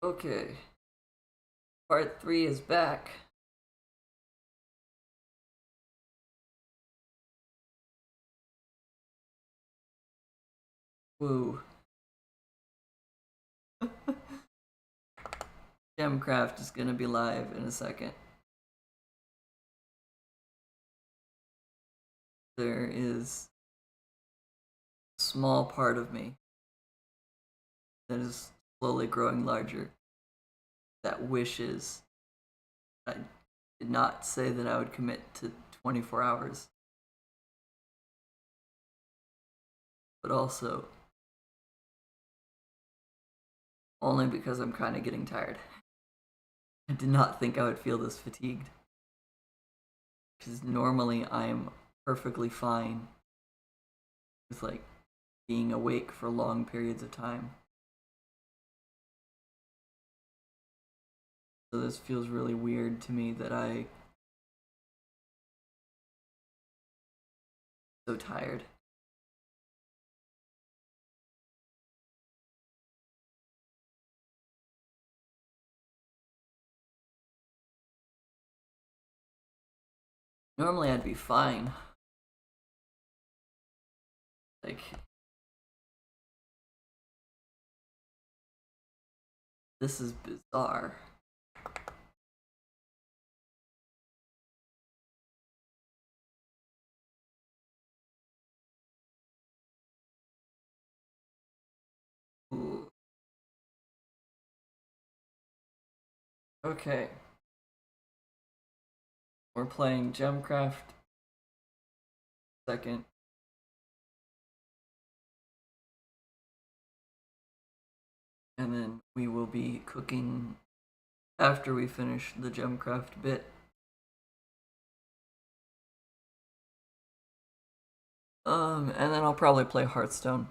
Okay, part 3 is back. Woo. Gemcraft is gonna be live in a second. There is a small part of me that is slowly growing larger that wishes I did not say that I would commit to 24 hours. But also, only because I'm kind of getting tired. I did not think I would feel this fatigued. Because normally I'm perfectly fine with like being awake for long periods of time. So this feels really weird to me that I'm so tired. Normally I'd be fine. Like, this is bizarre. Ooh. Okay. We're playing Gemcraft second. And then we will be cooking after we finish the Gemcraft bit. And then I'll probably play Hearthstone,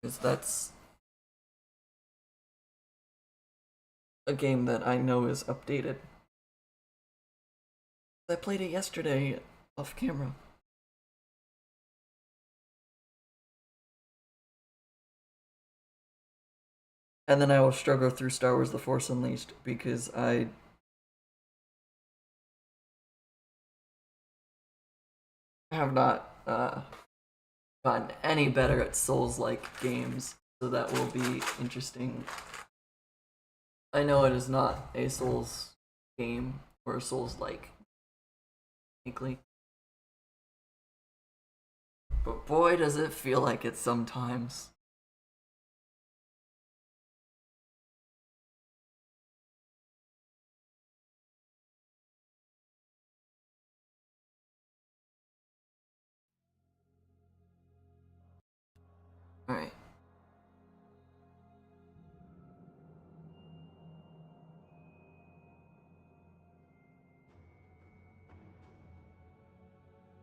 because that's a game that I know is updated. I played it yesterday off camera. And then I will struggle through Star Wars The Force Unleashed because I have not gotten any better at Souls-like games, so that will be interesting. I know it is not a Souls game or a Souls-like, technically. But boy, does it feel like it sometimes. Alright.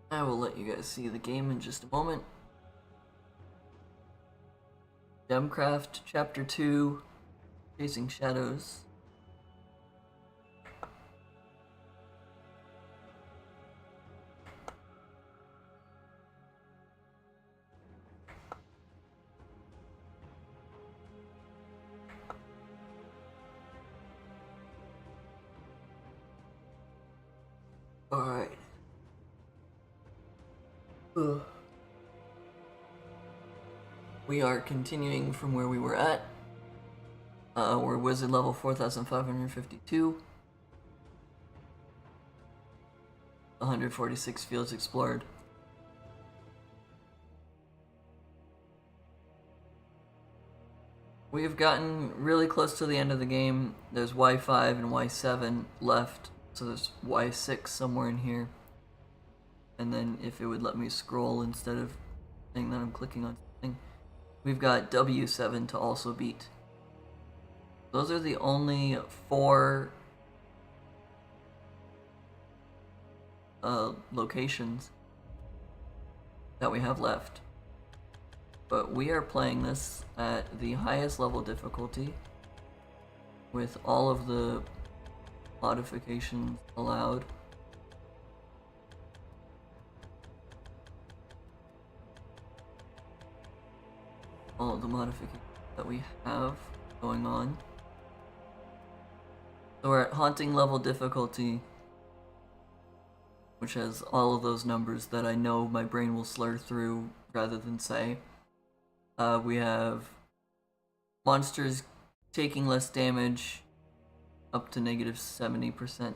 I will let you guys see the game in just a moment. Gemcraft Chapter 2, Chasing Shadows. Alright. We are continuing from where we were at. We're wizard level 4,552. 146 fields explored. We have gotten really close to the end of the game. There's Y5 and Y7 left, so there's Y6 somewhere in here. And then if it would let me scroll instead of saying that I'm clicking on something, we've got W7 to also beat. Those are the only 4 locations that we have left. But we are playing this at the highest level difficulty with all of the modifications allowed. All of the modifications that we have going on. So we're at haunting level difficulty, which has all of those numbers that I know my brain will slur through rather than say. We have monsters taking less damage, up to negative 70%.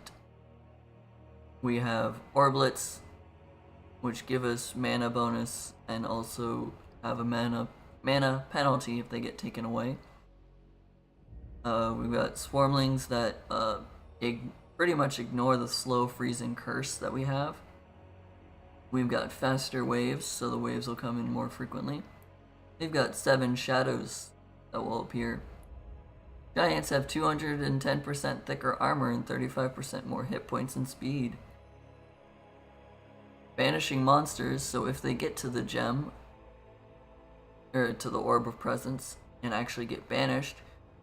We have orblets, which give us mana bonus and also have a mana penalty if they get taken away. We've got swarmlings that pretty much ignore the slow freezing curse that we have. We've got faster waves, so the waves will come in more frequently. We've got 7 shadows that will appear. Giants have 210% thicker armor and 35% more hit points and speed. Banishing monsters, so if they get to the gem, or to the orb of presence, and actually get banished,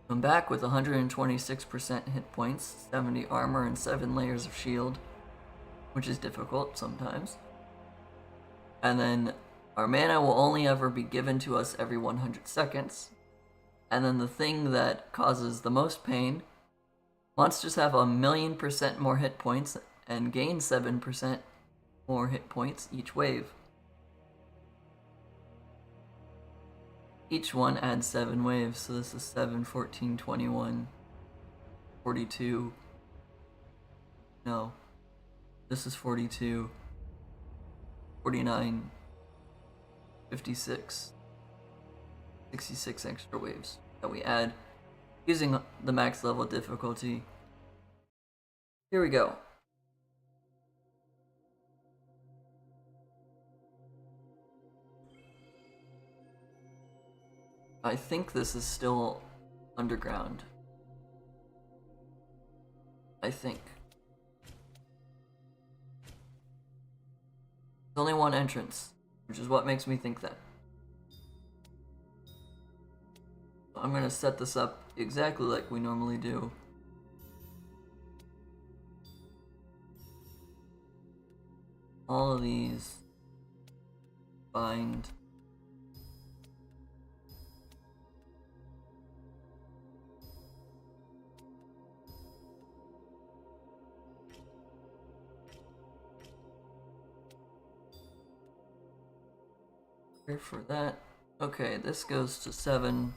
come back with 126% hit points, 70 armor, and 7 layers of shield, which is difficult sometimes. And then our mana will only ever be given to us every 100 seconds. And then the thing that causes the most pain, monsters have 1,000,000% more hit points and gain 7% more hit points each wave. Each one adds 7 waves, so this is 7, 14, 21, 42. No, this is 42, 49, 56, 66 extra waves that we add using the max level difficulty. Here we go. I think this is still underground. I think. There's only one entrance, which is what makes me think that. I'm gonna set this up exactly like we normally do. All of these bind. For that. Okay, this goes to 7.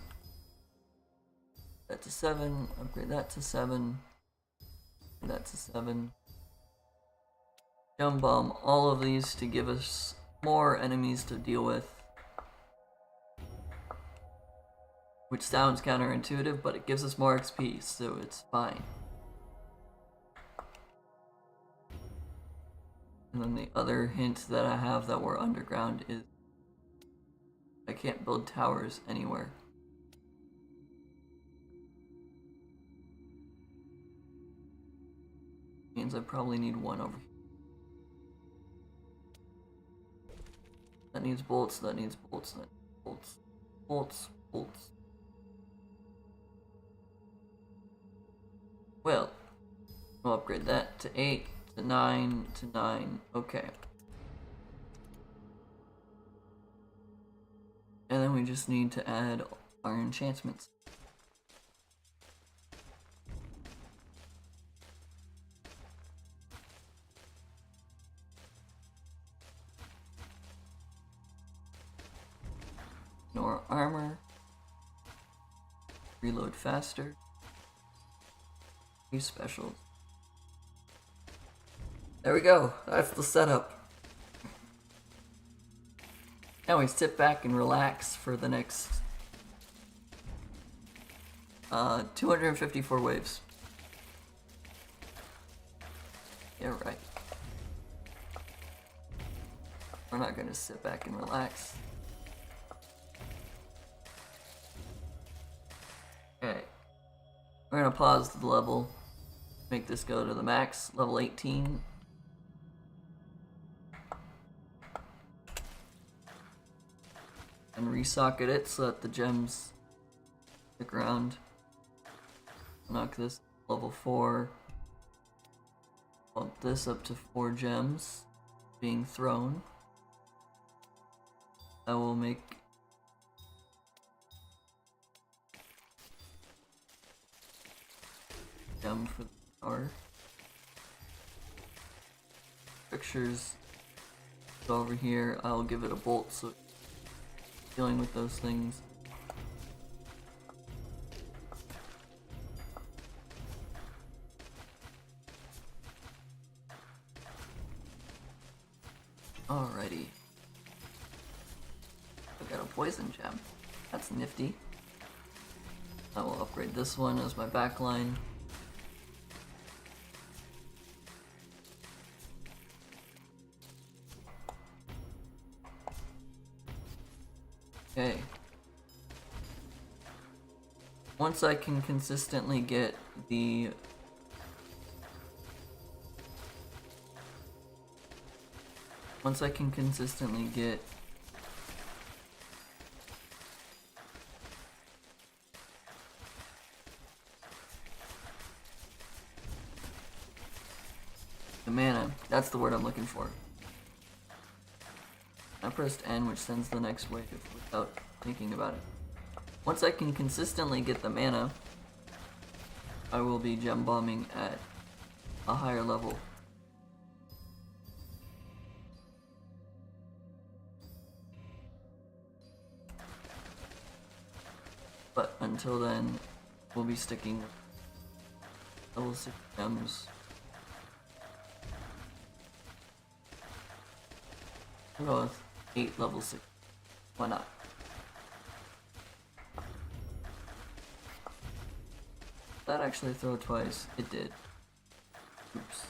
That to 7. Upgrade that to 7. That to 7. Gem bomb all of these to give us more enemies to deal with. Which sounds counterintuitive, but it gives us more XP, so it's fine. And then the other hint that I have that we're underground is I can't build towers anywhere. Means I probably need one over here. That needs bolts, that needs bolts, that needs bolts. Bolts, bolts. Well, we'll upgrade that to 8, to 9, to 9. Okay. And then we just need to add our enchantments. More armor. Reload faster. Use specials. There we go. That's the setup. Now we sit back and relax for the next 254 waves. Yeah, right. We're not gonna sit back and relax. Okay. We're gonna pause the level. Make this go to the max, level 18. And resocket it so that the gems stick around. Knock this level 4. Bump this up to 4 gems being thrown. That will make gem for are. Pictures go over here. I'll give it a bolt so it's dealing with those things. Alrighty. I got a poison gem. That's nifty. I will upgrade this one as my backline. Okay. Once I can consistently get the the mana, that's the word I'm looking for. I pressed N, which sends the next wave without thinking about it. Once I can consistently get the mana, I will be gem bombing at a higher level. But until then, we'll be sticking with level 6 gems. We'll go with 8 level 6. Why not? That actually throw twice. It did. Oops.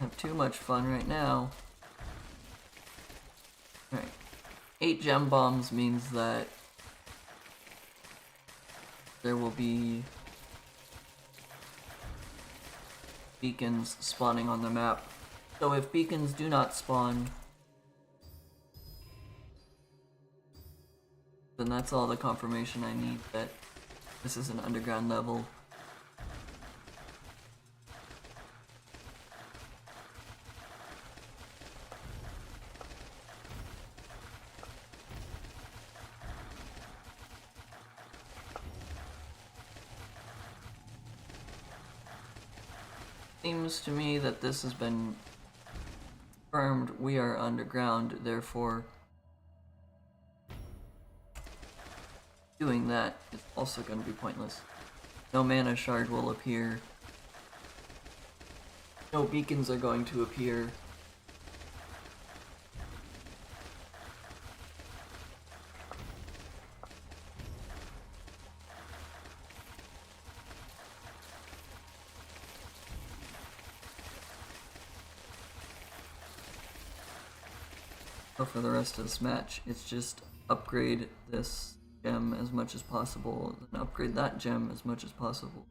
I have too much fun right now. Alright. 8 gem bombs means that there will be beacons spawning on the map. So if beacons do not spawn, then that's all the confirmation I need that this is an underground level. Seems to me that this has been confirmed. We are underground, therefore doing that is also going to be pointless. No mana shard will appear. No beacons are going to appear. So for the rest of this match, it's just upgrade this gem as much as possible, and upgrade that gem as much as possible.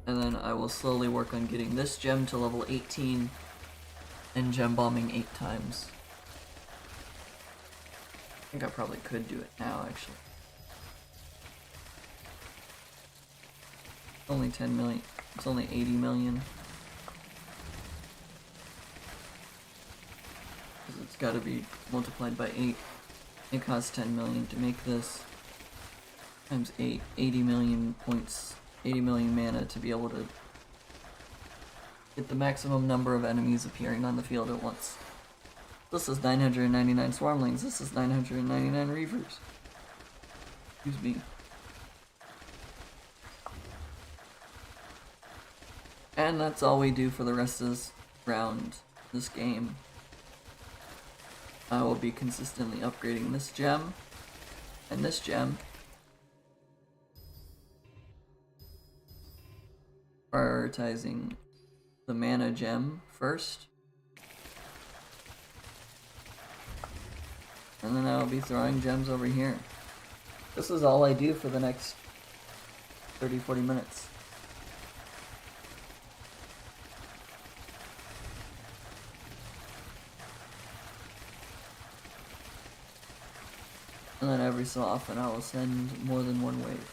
And then I will slowly work on getting this gem to level 18 and gem bombing 8 times. I think I probably could do it now, actually. It's only 10 million. It's only 80 million. Because it's got to be multiplied by 8. It costs 10 million to make this. Times 8, 80 million points, 80 million mana to be able to get the maximum number of enemies appearing on the field at once. This is 999 Swarmlings, this is 999 Reavers. Excuse me. And that's all we do for the rest of this round, this game. I will be consistently upgrading this gem and this gem. Prioritizing the mana gem first. And then I'll be throwing gems over here. This is all I do for the next 30-40 minutes. And then every so often I will send more than one wave.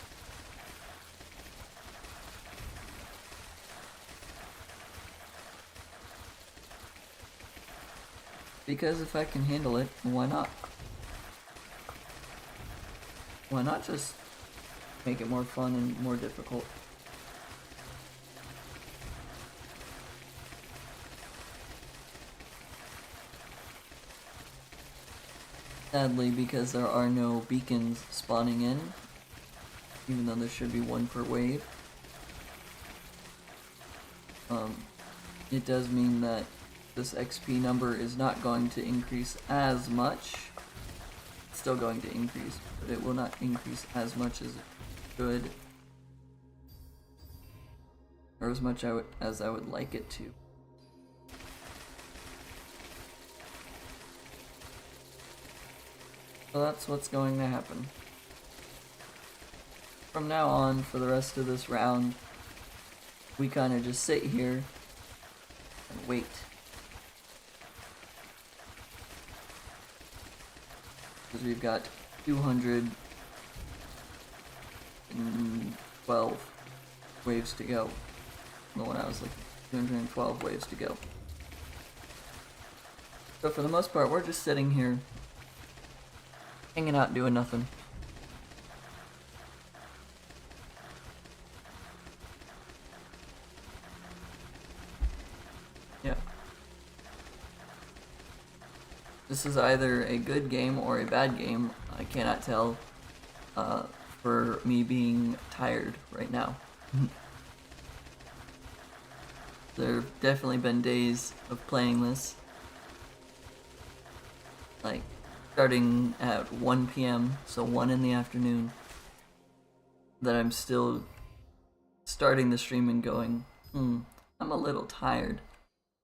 Because if I can handle it, why not? Why not just make it more fun and more difficult? Sadly, because there are no beacons spawning in, even though there should be one per wave, it does mean that this XP number is not going to increase as much. It's still going to increase, but it will not increase as much as it should, or as much as I would like it to. So that's what's going to happen. From now on, for the rest of this round, we kind of just sit here and wait. Because we've got 212 waves to go. The one I was looking at, 212 waves to go. So for the most part, we're just sitting here, hanging out, doing nothing. Yeah. This is either a good game or a bad game. I cannot tell for me being tired right now. There have definitely been days of playing this, like starting at 1 p.m., so 1 in the afternoon, that I'm still starting the stream and going, I'm a little tired.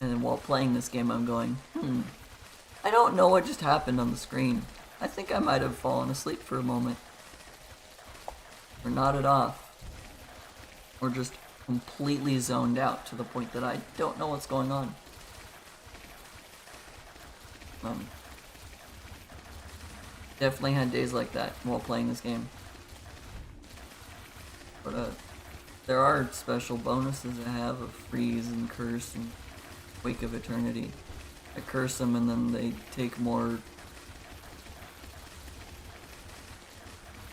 And then while playing this game, I'm going, I don't know what just happened on the screen. I think I might have fallen asleep for a moment. Or nodded off. Or just completely zoned out to the point that I don't know what's going on. Definitely had days like that while playing this game. But there are special bonuses I have of freeze and curse and wake of eternity. I curse them and then they take more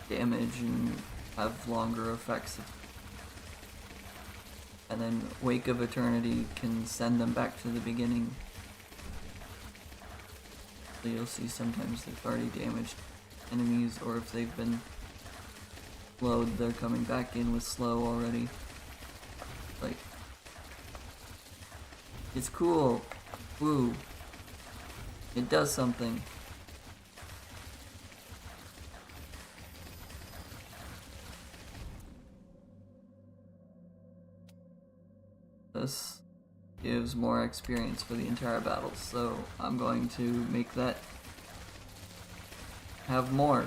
damage and have longer effects. And then wake of eternity can send them back to the beginning. So you'll see sometimes they've already damaged enemies, or if they've been slowed, they're coming back in with slow already. Like, it's cool. Woo. It does something. This gives more experience for the entire battle, so I'm going to make that have more.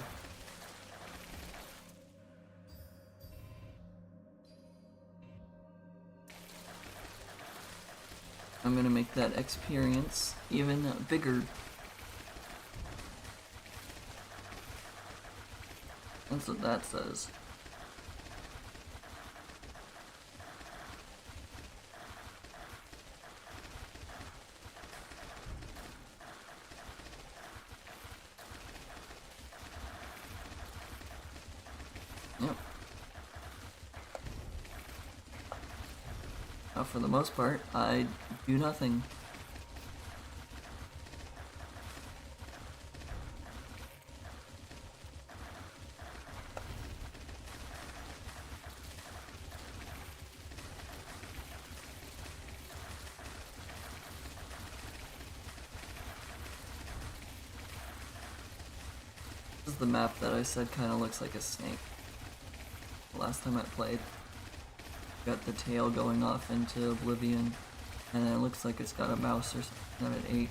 I'm gonna make that experience even bigger. That's what that says. Yep. Now for the most part, I do nothing. This is the map that I said kind of looks like a snake. The last time I played. Got the tail going off into oblivion, and then it looks like it's got a mouse or something that it ate,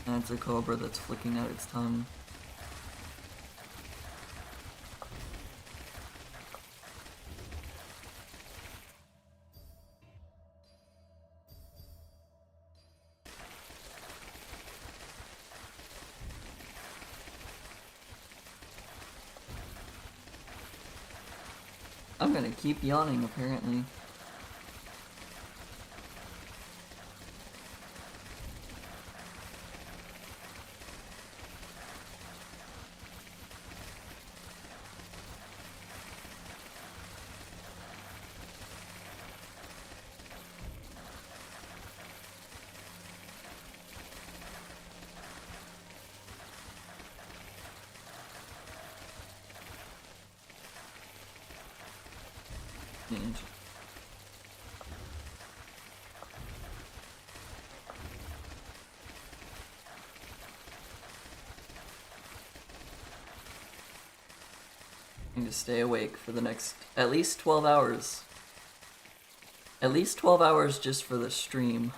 and it's a cobra that's flicking out its tongue. I'm gonna keep yawning, apparently. interesting. I need to stay awake for the next at least 12 hours. At least 12 hours just for the stream.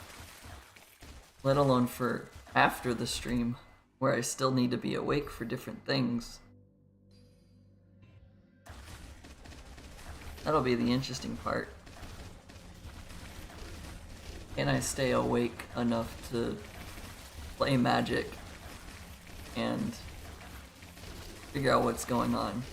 Let alone for after the stream, where I still need to be awake for different things. That'll be the interesting part. Can I stay awake enough to play Magic and figure out what's going on?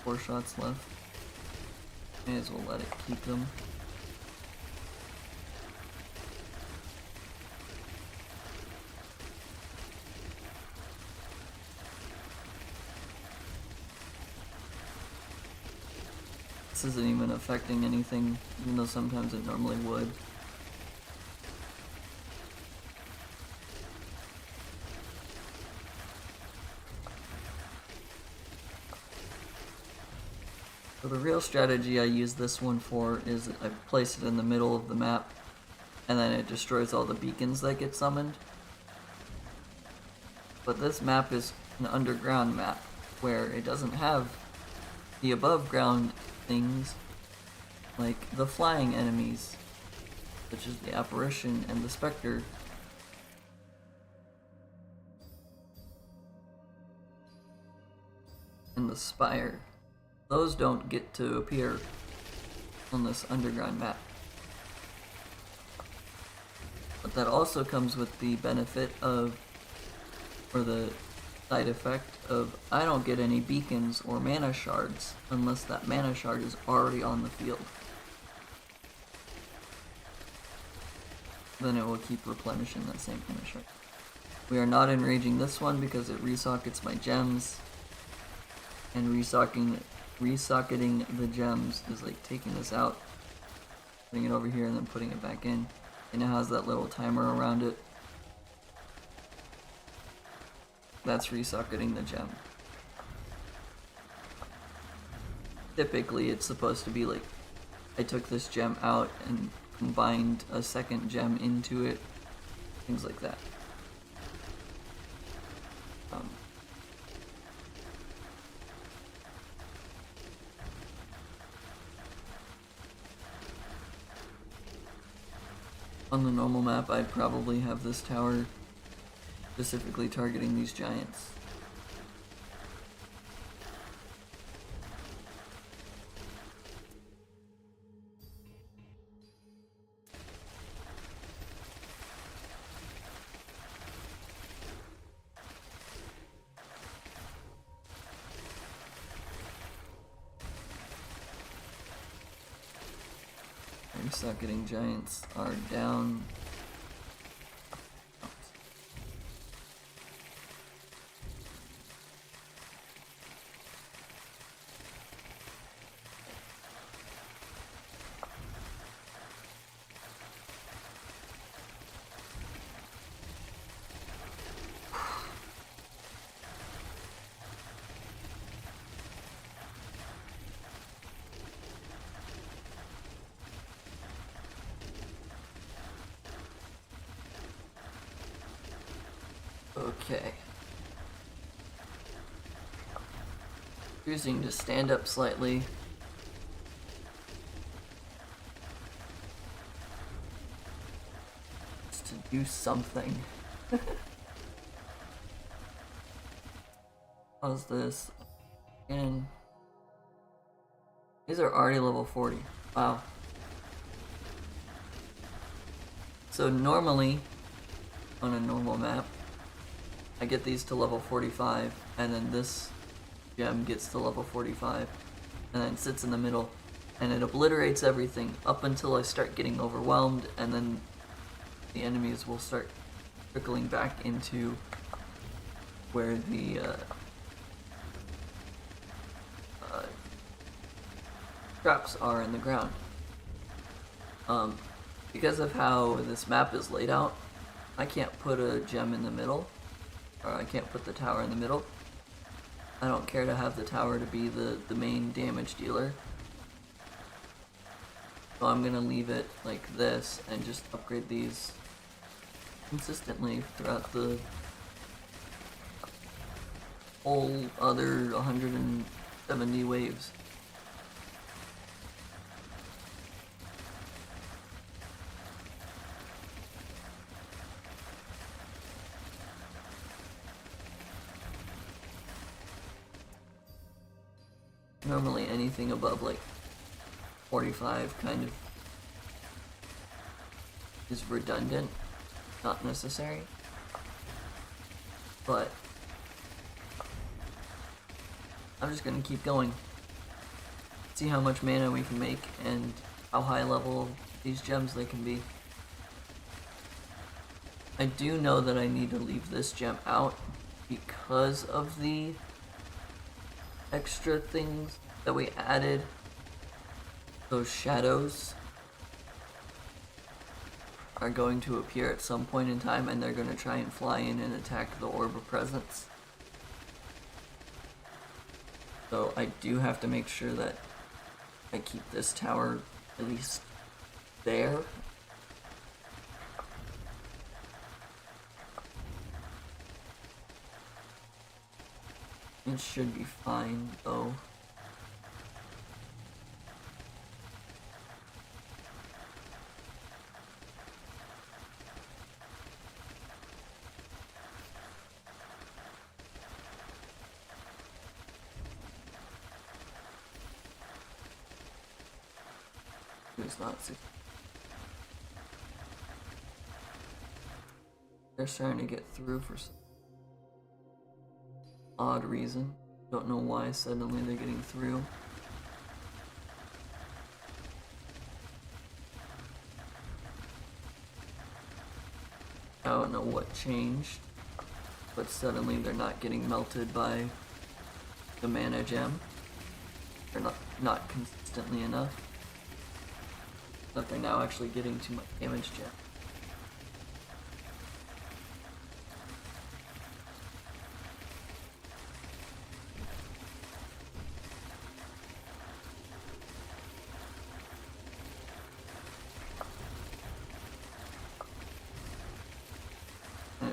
Four shots left. May as well let it keep them. This isn't even affecting anything, even though sometimes it normally would. So the real strategy I use this one for is I place it in the middle of the map, and then it destroys all the beacons that get summoned. But this map is an underground map, where it doesn't have the above ground things like the flying enemies, such as the apparition and the specter. And the spire. Those don't get to appear on this underground map. But that also comes with the benefit of, or the side effect of, I don't get any beacons or mana shards unless that mana shard is already on the field. Then it will keep replenishing that same mana shard. We are not enraging this one because it resockets my gems, and resocketing the gems is like taking this out, putting it over here, and then putting it back in. And it has that little timer around it. That's resocketing the gem. Typically it's supposed to be like, I took this gem out and combined a second gem into it, things like that. On the normal map, I'd probably have this tower specifically targeting these giants. Socketing giants are down. Okay. Choosing to stand up slightly. Just to do something. How's this? And these are already level 40. Wow. So normally, on a normal map, I get these to level 45, and then this gem gets to level 45, and then it sits in the middle, and it obliterates everything up until I start getting overwhelmed, and then the enemies will start trickling back into where the traps are in the ground. Because of how this map is laid out, I can't put a gem in the middle, or I can't put the tower in the middle. I don't care to have the tower to be the main damage dealer. So I'm gonna leave it like this and just upgrade these consistently throughout the whole other 170 waves. Normally anything above like 45 kind of is redundant, not necessary, but I'm just gonna keep going, see how much mana we can make and how high level these gems they can be. I do know that I need to leave this gem out because of the extra things that we added. Those shadows are going to appear at some point in time, and they're going to try and fly in and attack the Orb of Presence. So I do have to make sure that I keep this tower at least there. It should be fine though. It's not. They're starting to get through for some odd reason. Don't know why suddenly they're getting through. I don't know what changed, but suddenly they're not getting melted by the mana gem. They're not consistently enough. But they're now actually getting too much damage gem.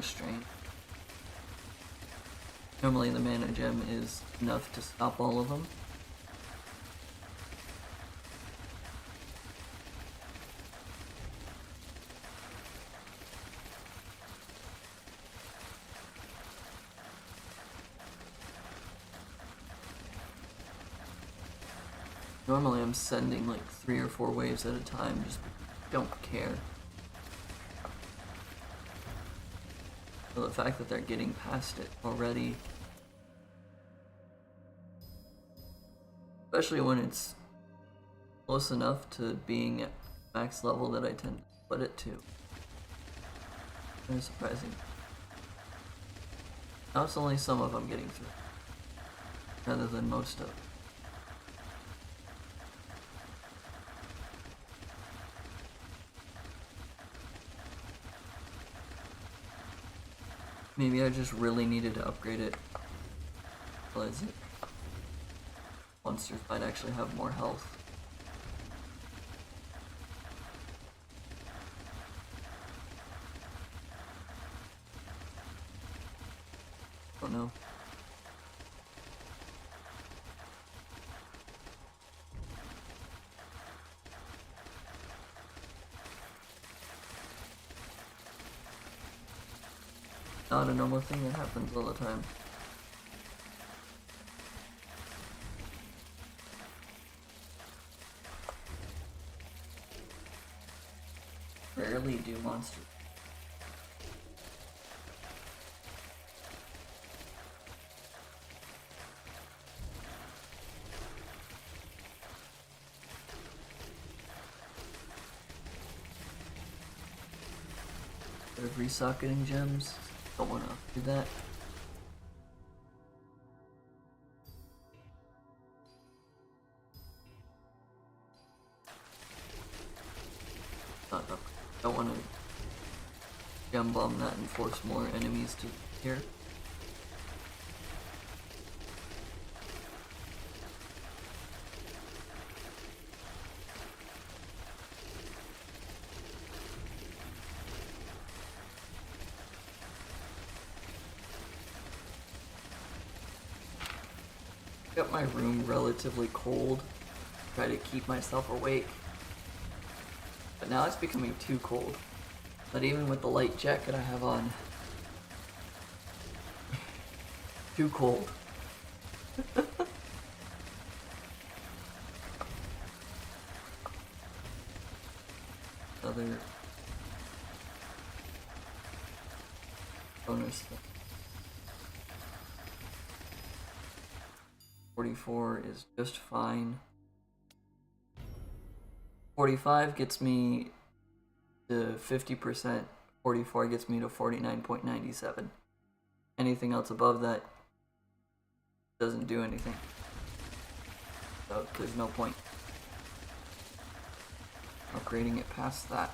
Strain. Normally the mana gem is enough to stop all of them. Normally I'm sending like 3 or 4 waves at a time, just don't care. So the fact that they're getting past it already, especially when it's close enough to being at max level that I tend to put it to. Very surprising. Now it's only some of them getting through, rather than most of them. Maybe I just really needed to upgrade it. Realize it. Monsters might actually have more health. Don't know. Not a normal thing that happens all the time. Rarely do monsters. They're resocketing gems. Don't want to do that. Don't want to gem bomb that and force more enemies to here. Got my room relatively cold. Try to keep myself awake. But now it's becoming too cold. But even with the light jacket I have on, too cold. Other bonus stuff. 44 is just fine. 45 gets me to 50%. 44 gets me to 49.97. Anything else above that doesn't do anything. So there's no point upgrading it past that.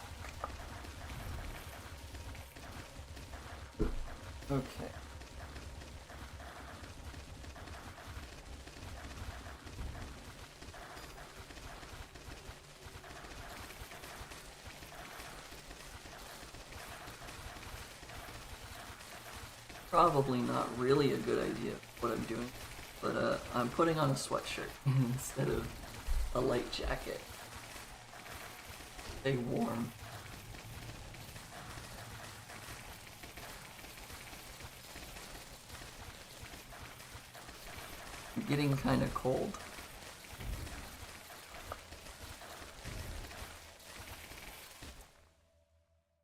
Okay. Probably not really a good idea what I'm doing, but I'm putting on a sweatshirt instead of a light jacket. Stay warm. I'm getting kind of cold.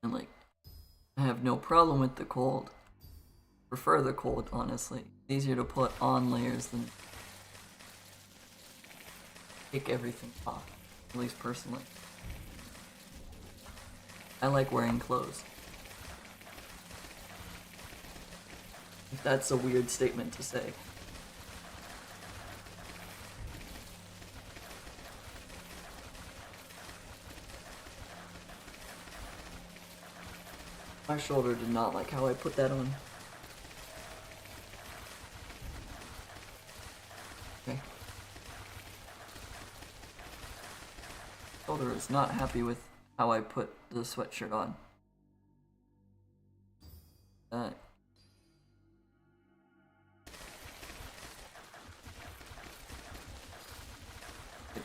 And like, I have no problem with the cold. Prefer the cold, honestly. It's easier to put on layers than take everything off, at least personally. I like wearing clothes. If that's a weird statement to say. My shoulder did not like how I put that on. Okay. Shoulder is not happy with how I put the sweatshirt on. Get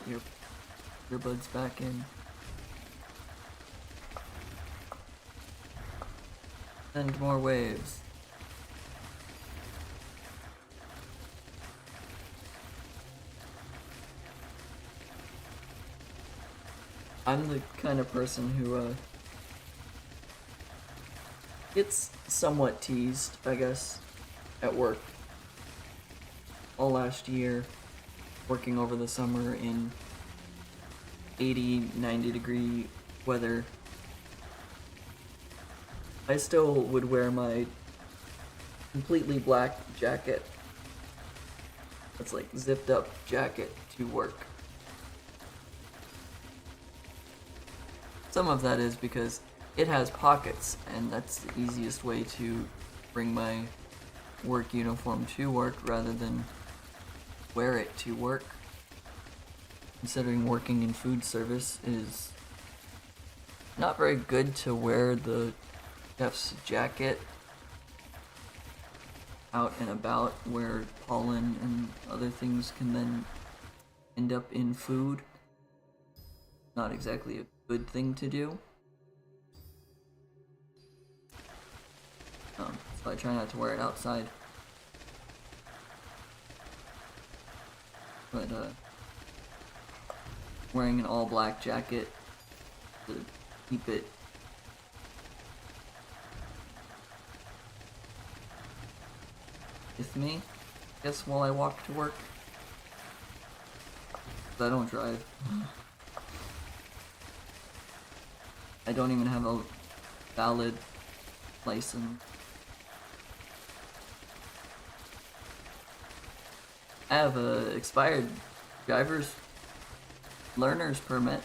your earbuds back in. Send more waves. I'm the kind of person who gets somewhat teased, I guess, at work. All last year, working over the summer in 80, 90 degree weather, I still would wear my completely black jacket. It's like zipped up jacket to work. Some of that is because it has pockets, and that's the easiest way to bring my work uniform to work rather than wear it to work. Considering working in food service is not very good to wear the chef's jacket out and about where pollen and other things can then end up in food. Not exactly a good thing to do. So I try not to wear it outside. But wearing an all black jacket to keep it with me, I guess, while I walk to work. 'Cause I don't drive. I don't even have a valid license. I have a expired driver's learner's permit.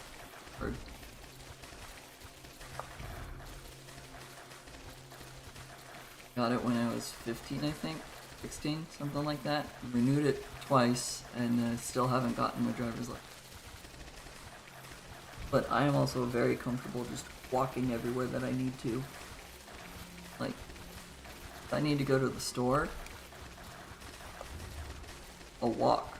Got it when I was 15, I think. 16, something like that. Renewed it twice, and still haven't gotten my driver's license. But I am also very comfortable just walking everywhere that I need to. Like, if I need to go to the store, I'll walk.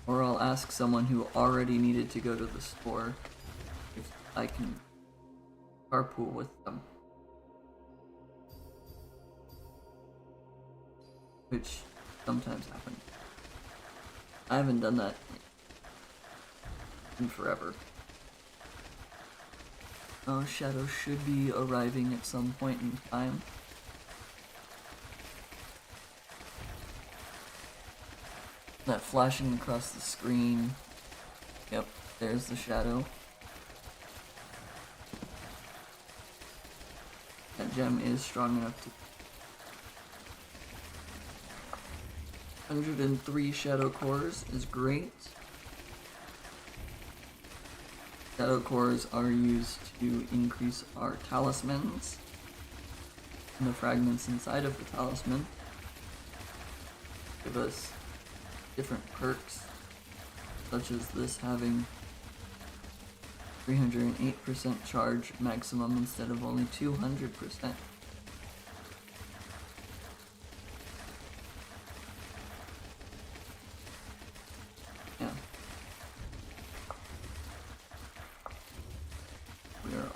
Or I'll ask someone who already needed to go to the store if I can carpool with them. Which sometimes happens. I haven't done that in forever. Oh, Shadow should be arriving at some point in time. That flashing across the screen. Yep, there's the Shadow. That gem is strong enough to 103 shadow cores is great. Shadow cores are used to increase our talismans and the fragments inside of the talisman. Give us different perks, such as this having 308% charge maximum instead of only 200%.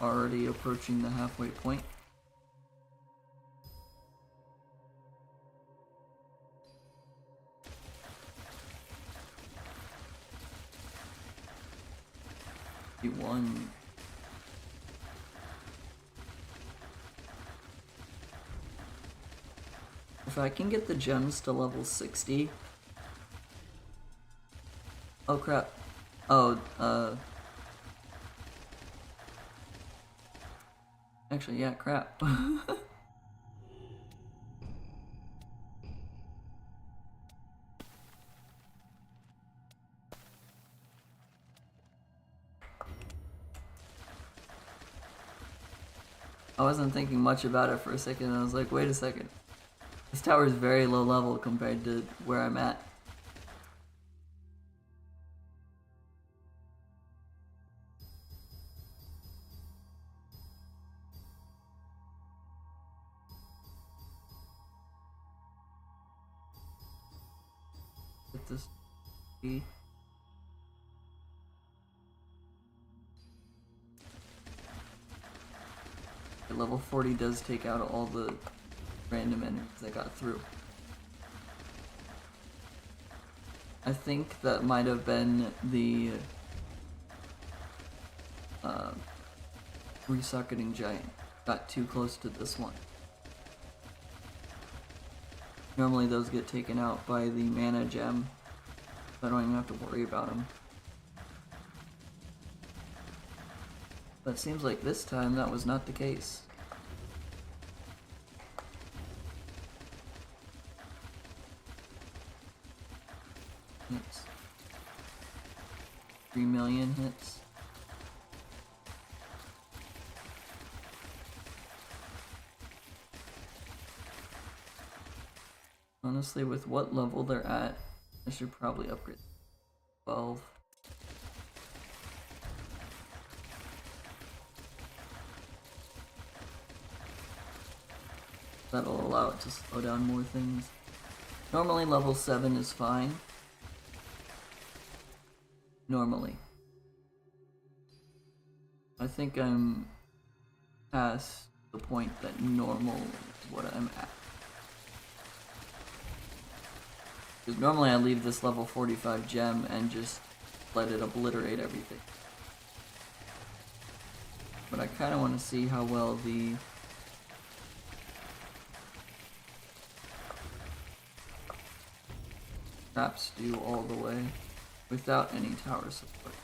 Already approaching the halfway point. One. If I can get the gems to level 60. Oh crap. Oh, actually, yeah, crap. I wasn't thinking much about it for a second, and I was like, wait a second. This tower is very low level compared to where I'm at. Get this key. Level 40 does take out all the random enemies I got through. I think that might have been the resocketing giant. Got too close to this one. Normally those get taken out by the mana gem, so I don't even have to worry about them. But it seems like this time that was not the case. Hits. 3 million hits. Honestly, with what level they're at, I should probably upgrade 12. That'll allow it to slow down more things. Normally level 7 is fine. Normally. I think I'm past the point that normal is what I'm at. Because normally I leave this level 45 gem and just let it obliterate everything. But I kind of want to see how well the traps do all the way without any tower support.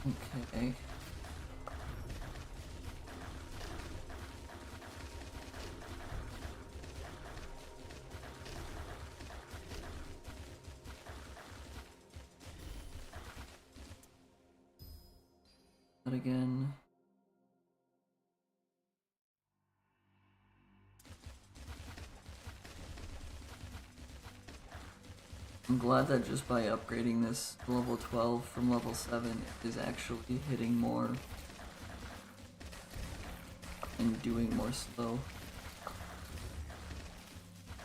Okay. That again. I'm glad that just by upgrading this to level 12 from level 7 is actually hitting more and doing more slow.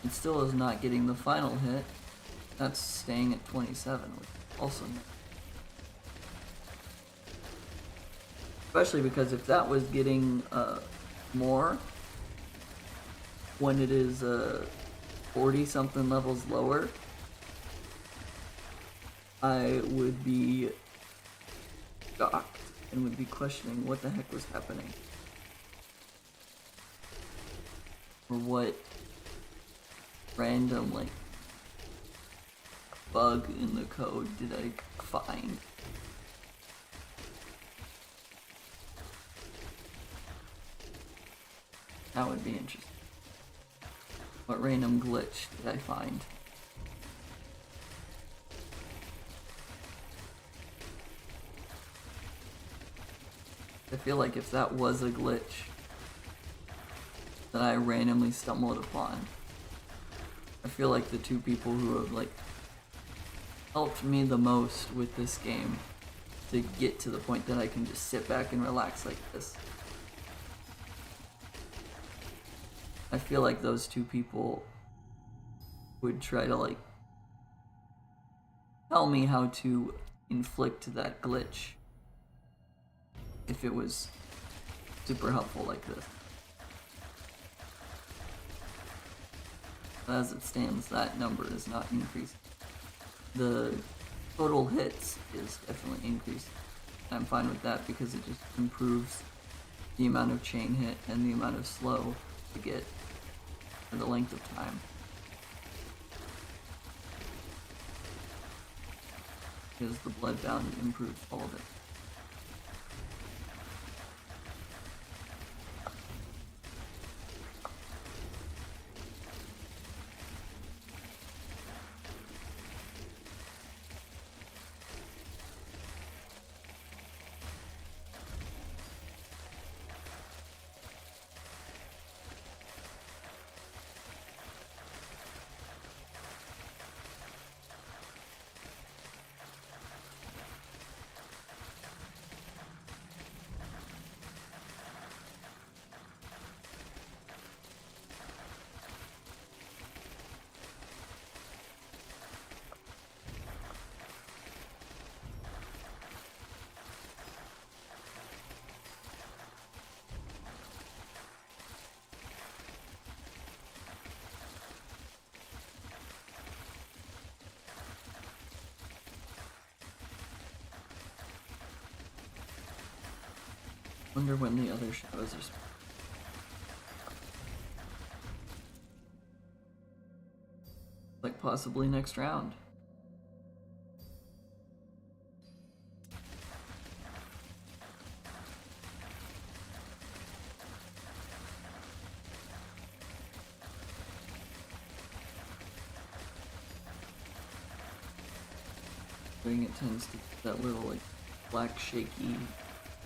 It still is not getting the final hit. That's staying at 27, which is also nice. Especially because if that was getting more when it is 40 something levels lower, I would be shocked and would be questioning what the heck was happening. Or what random, like, bug in the code did I find? That would be interesting. What random glitch did I find? I feel like if that was a glitch that I randomly stumbled upon, I feel like the two people who have, like, helped me the most with this game to get to the point that I can just sit back and relax like this. I feel like those two people would try to, like, tell me how to inflict that glitch if it was super helpful like this. But as it stands, that number is not increasing. The total hits is definitely increasing. I'm fine with that because it just improves the amount of chain hit and the amount of slow to get and the length of time. Because the blood bound improves all of it. Wonder when the other shadows are. Like possibly next round. Doing it tends to get that little, like, black shaky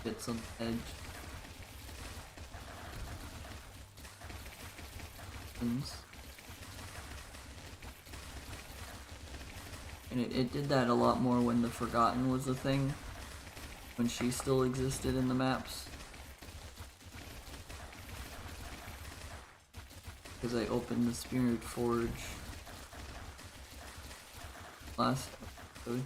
bits on the edge. And it did that a lot more when the Forgotten was a thing, when she still existed in the maps. Because I opened the Spirit Forge last episode.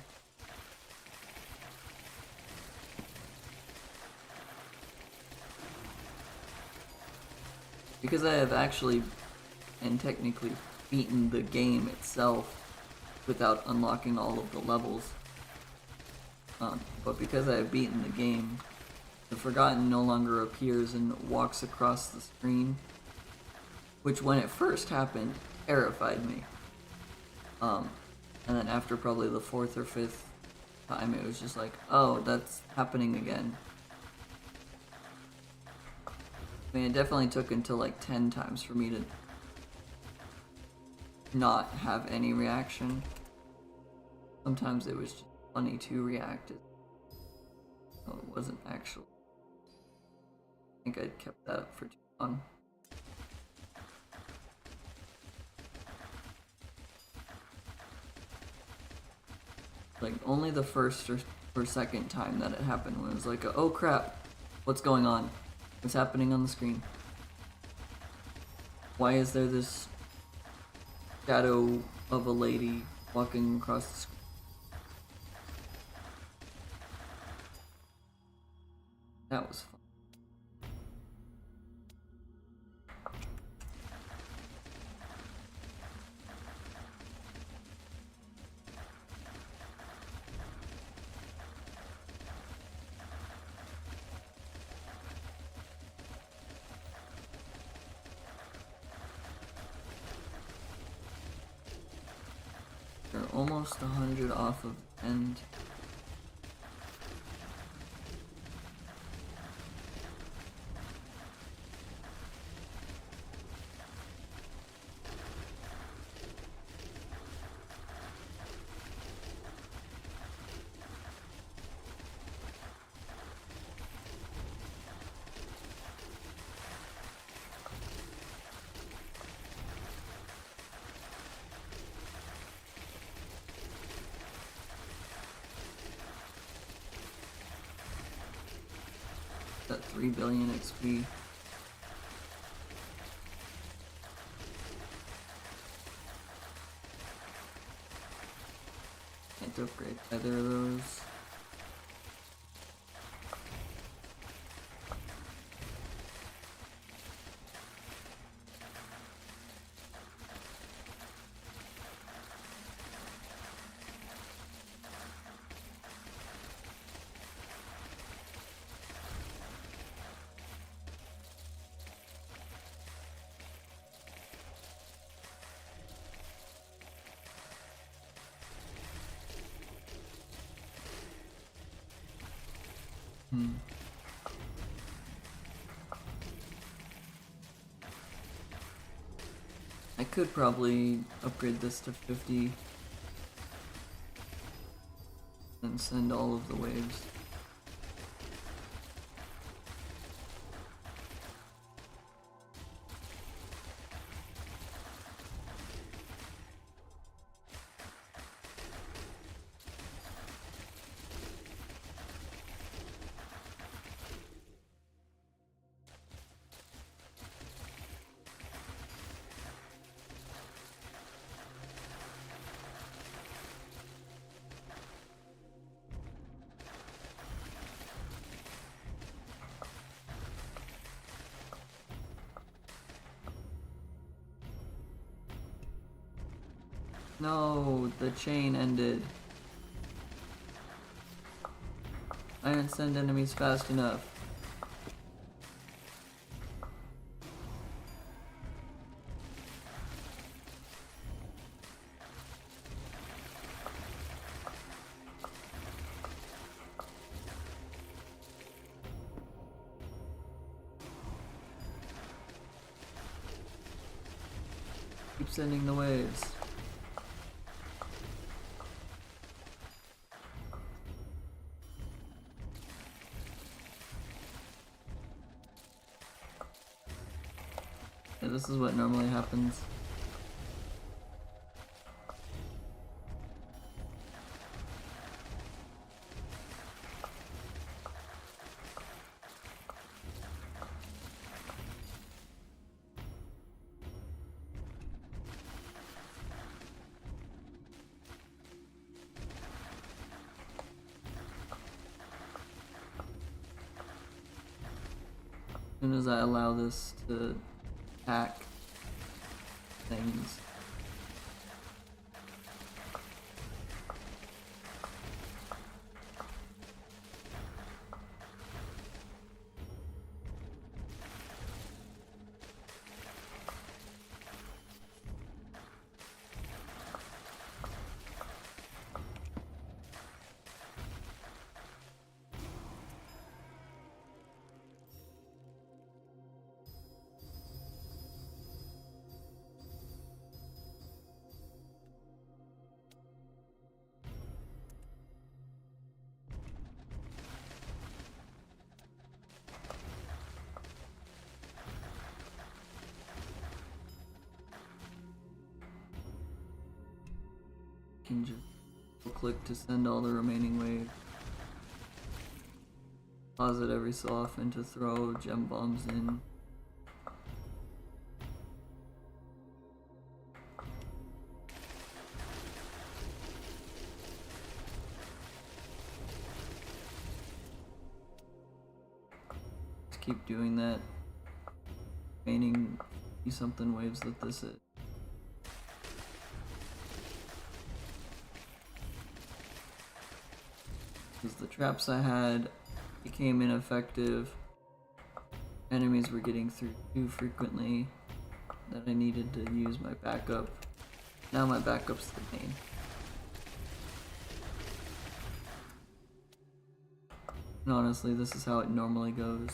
Because I have actually and technically beaten the game itself without unlocking all of the levels. But because I have beaten the game, the Forgotten no longer appears and walks across the screen, which when it first happened terrified me. And then after probably the 4th or 5th time it was just like, oh, that's happening again. I mean, it definitely took until like 10 times for me to not have any reaction. Sometimes it was just funny to react. No, it wasn't actually. I think I kept that up for too long. Like, only the first or second time that it happened when it was like, oh crap, what's going on? What's happening on the screen? Why is there this shadow of a lady walking across the screen? That was fun. They're almost 100 off of end. That 3 billion XP. Can't upgrade either of those. I could probably upgrade this to 50 and send all of the waves. No, the chain ended. I didn't send enemies fast enough. Keep sending the waves. Yeah, this is what normally happens. As soon as I allow this to hack things. can just click to send all the remaining waves. Pause it every so often to throw gem bombs in. Just keep doing that. Remaining something waves that this is. Because the traps I had became ineffective. Enemies were getting through too frequently that I needed to use my backup. Now my backup's the main. And honestly, this is how it normally goes.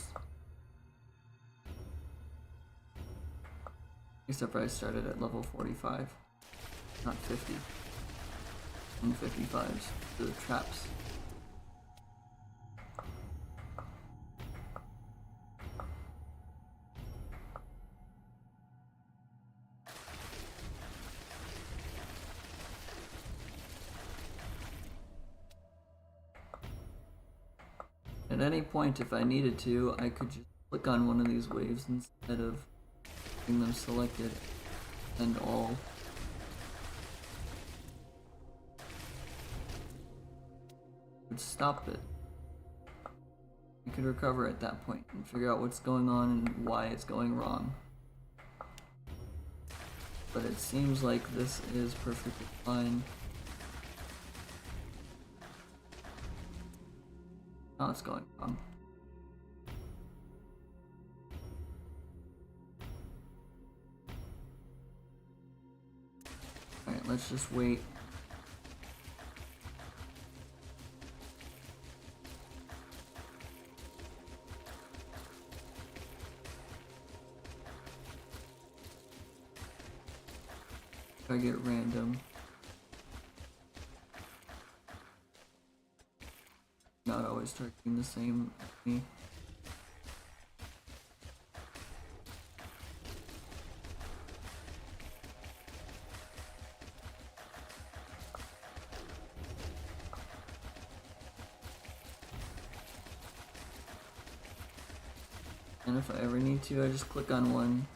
Except for I started at level 45, not 50. And 55s, the traps. At any point, if I needed to, I could just click on one of these waves instead of having them selected and all. Would stop it. You could recover at that point and figure out what's going on and why it's going wrong. But it seems like this is perfectly fine. Now it's going wrong. Alright, let's just wait. If I get random. Not always targeting the same enemy. And if I ever need to, I just click on one.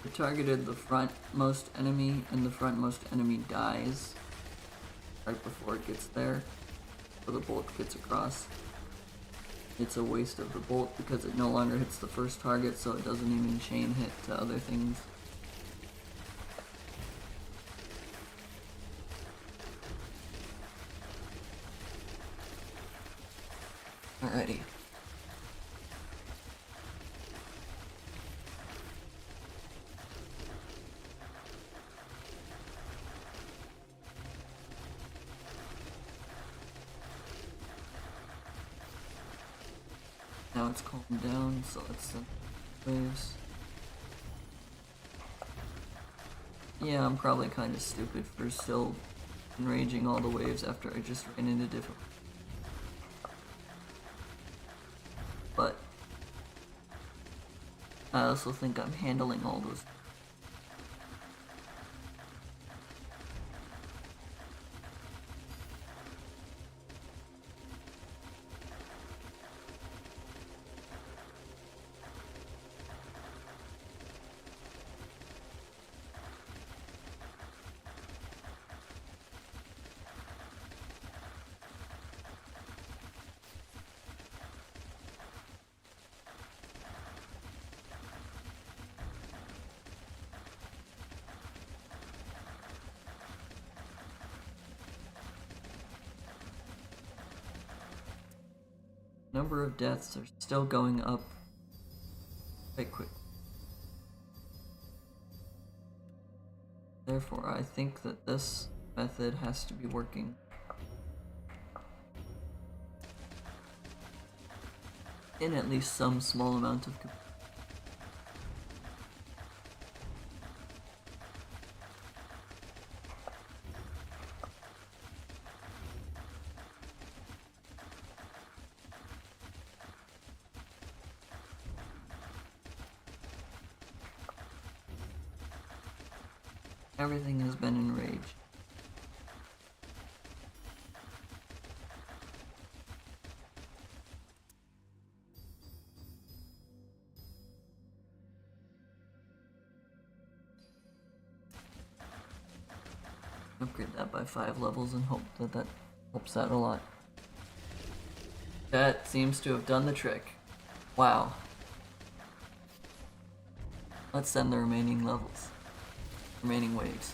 I targeted the frontmost enemy, and the frontmost enemy dies right before it gets there, so the bolt gets across. It's a waste of the bolt because it no longer hits the first target, so it doesn't even chain hit to other things. Alrighty. Now it's calmed down, so let's send waves. Yeah, I'm probably kind of stupid for still enraging all the waves after I just ran into different. But I also think I'm handling all those. Number of deaths are still going up quite quick. Therefore, I think that this method has to be working. In at least some small amount of capacity. Everything has been enraged. Upgrade that by 5 levels and hope that that helps out a lot. That seems to have done the trick. Wow. Let's send the remaining levels. Remaining waves.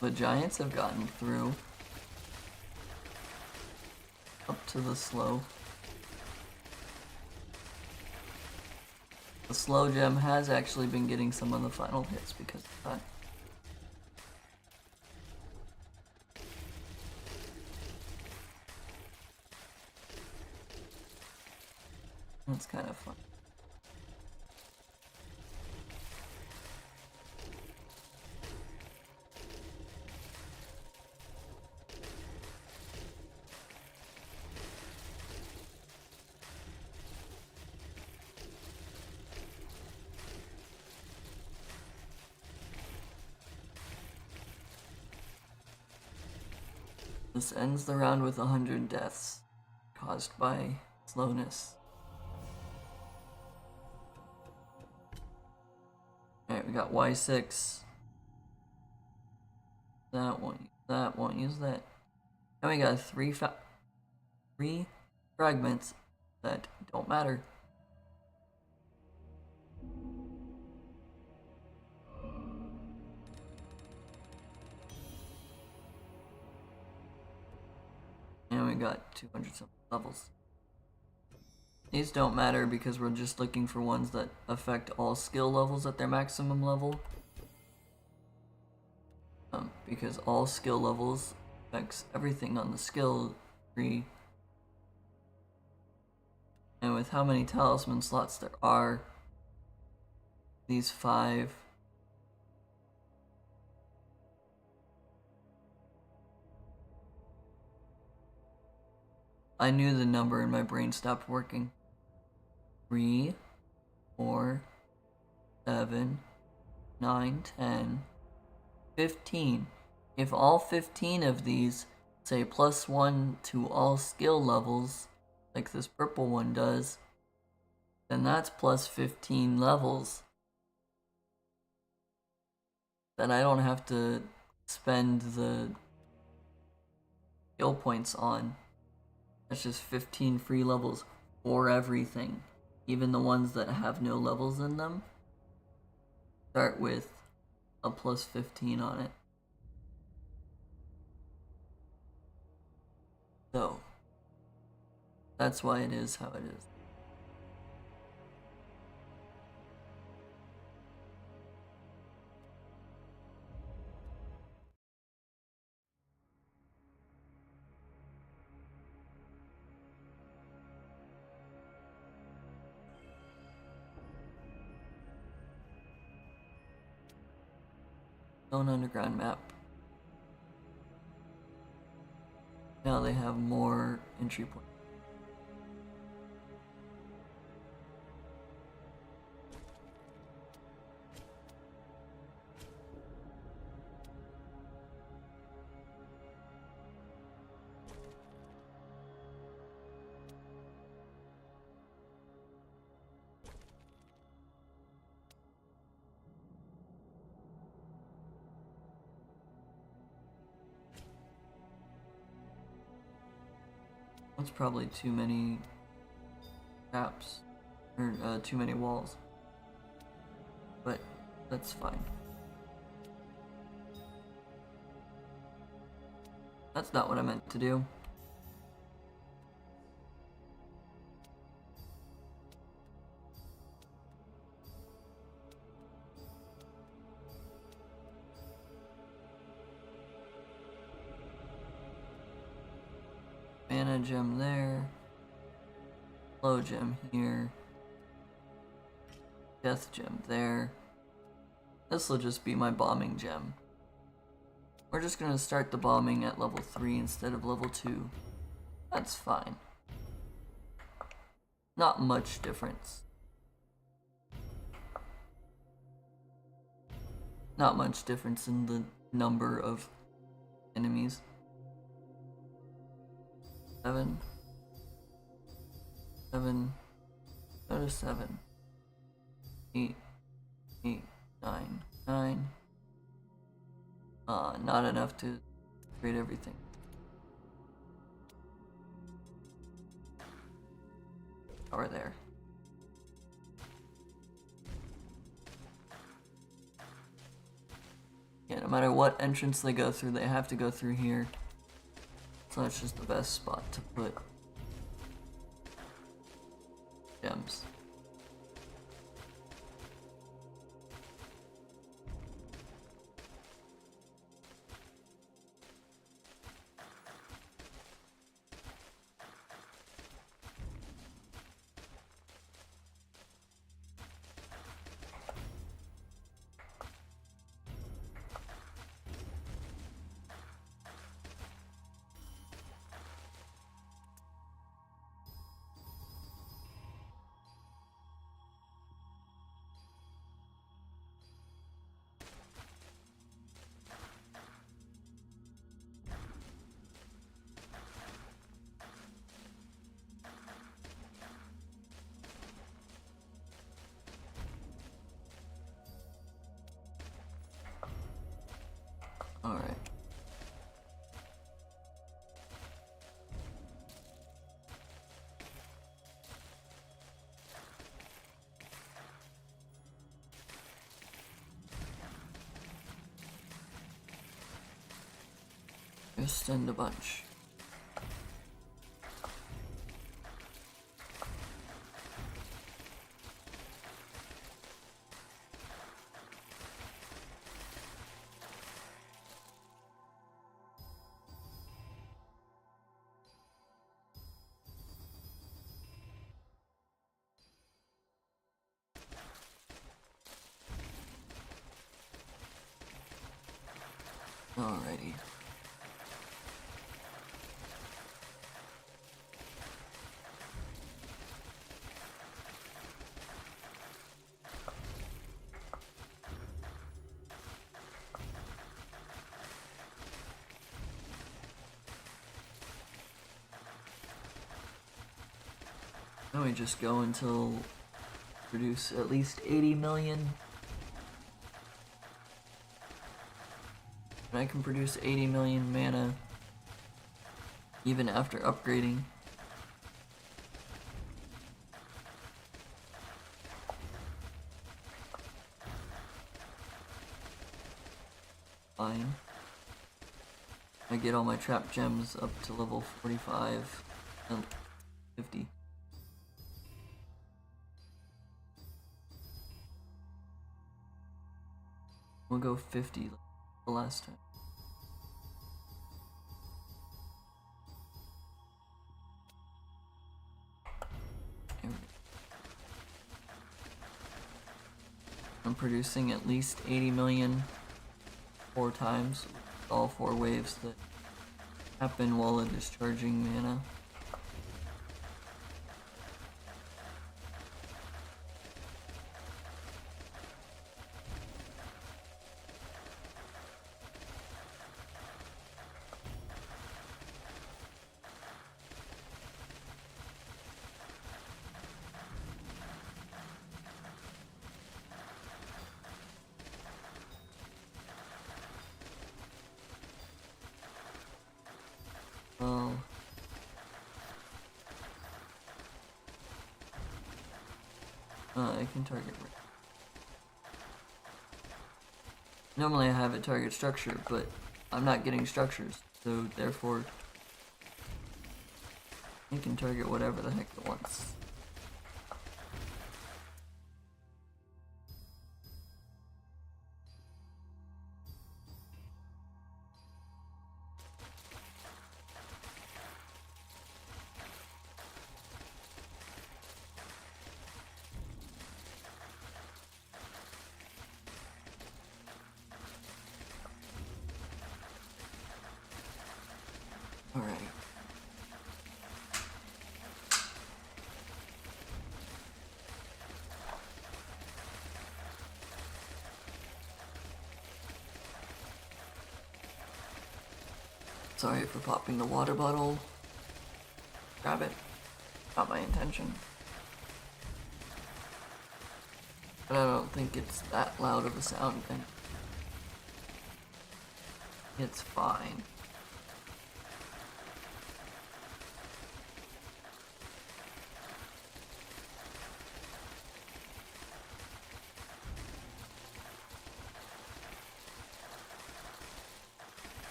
The giants have gotten through. Up to the slow. The slow gem has actually been getting some of the final hits because of that. That's kind of fun. This ends the round with 100 deaths caused by slowness. Alright, we got Y6. That won't use that, won't use that. And we got three fragments that don't matter. And we got 200 something levels. These don't matter because we're just looking for ones that affect all skill levels at their maximum level. Because all skill levels affects everything on the skill tree. And with how many talisman slots there are, these 5. I knew the number and my brain stopped working. 3, 4, 7, 9, 10, 15. If all 15 of these say +1 to all skill levels, like this purple one does, then that's plus 15 levels that I don't have to spend the skill points on. That's just 15 free levels for everything. Even the ones that have no levels in them start with a plus 15 on it. So, that's why it is how it is. Stone Underground map. Now they have more entry points. That's probably too many gaps, or too many walls, but that's fine. That's not what I meant to do. Mana gem there, slow gem here, death gem there. This will just be my bombing gem. We're just gonna start the bombing at level 3 instead of level 2. That's fine. Not much difference. Not much difference in the number of enemies. 7. Go to 7. 8. 9. Not enough to create everything. Or there. Yeah, no matter what entrance they go through, they have to go through here. So that's just the best spot to put gems. Alright. Just send a bunch. Alrighty. Now we just go until produce at least 80 million. And I can produce 80 million mana even after upgrading. Fine. I get all my trap gems up to level 45 and 50. We'll go 50 like the last time. I'm producing at least 80 million 4 times, all 4 waves that happen while it is charging mana. Well, I can target. Normally I have it target structure, but I'm not getting structures, so therefore it can target whatever the heck it wants. Alright. Sorry for popping the water bottle. Grab it. Not my intention. But I don't think it's that loud of a sound thing. It's fine.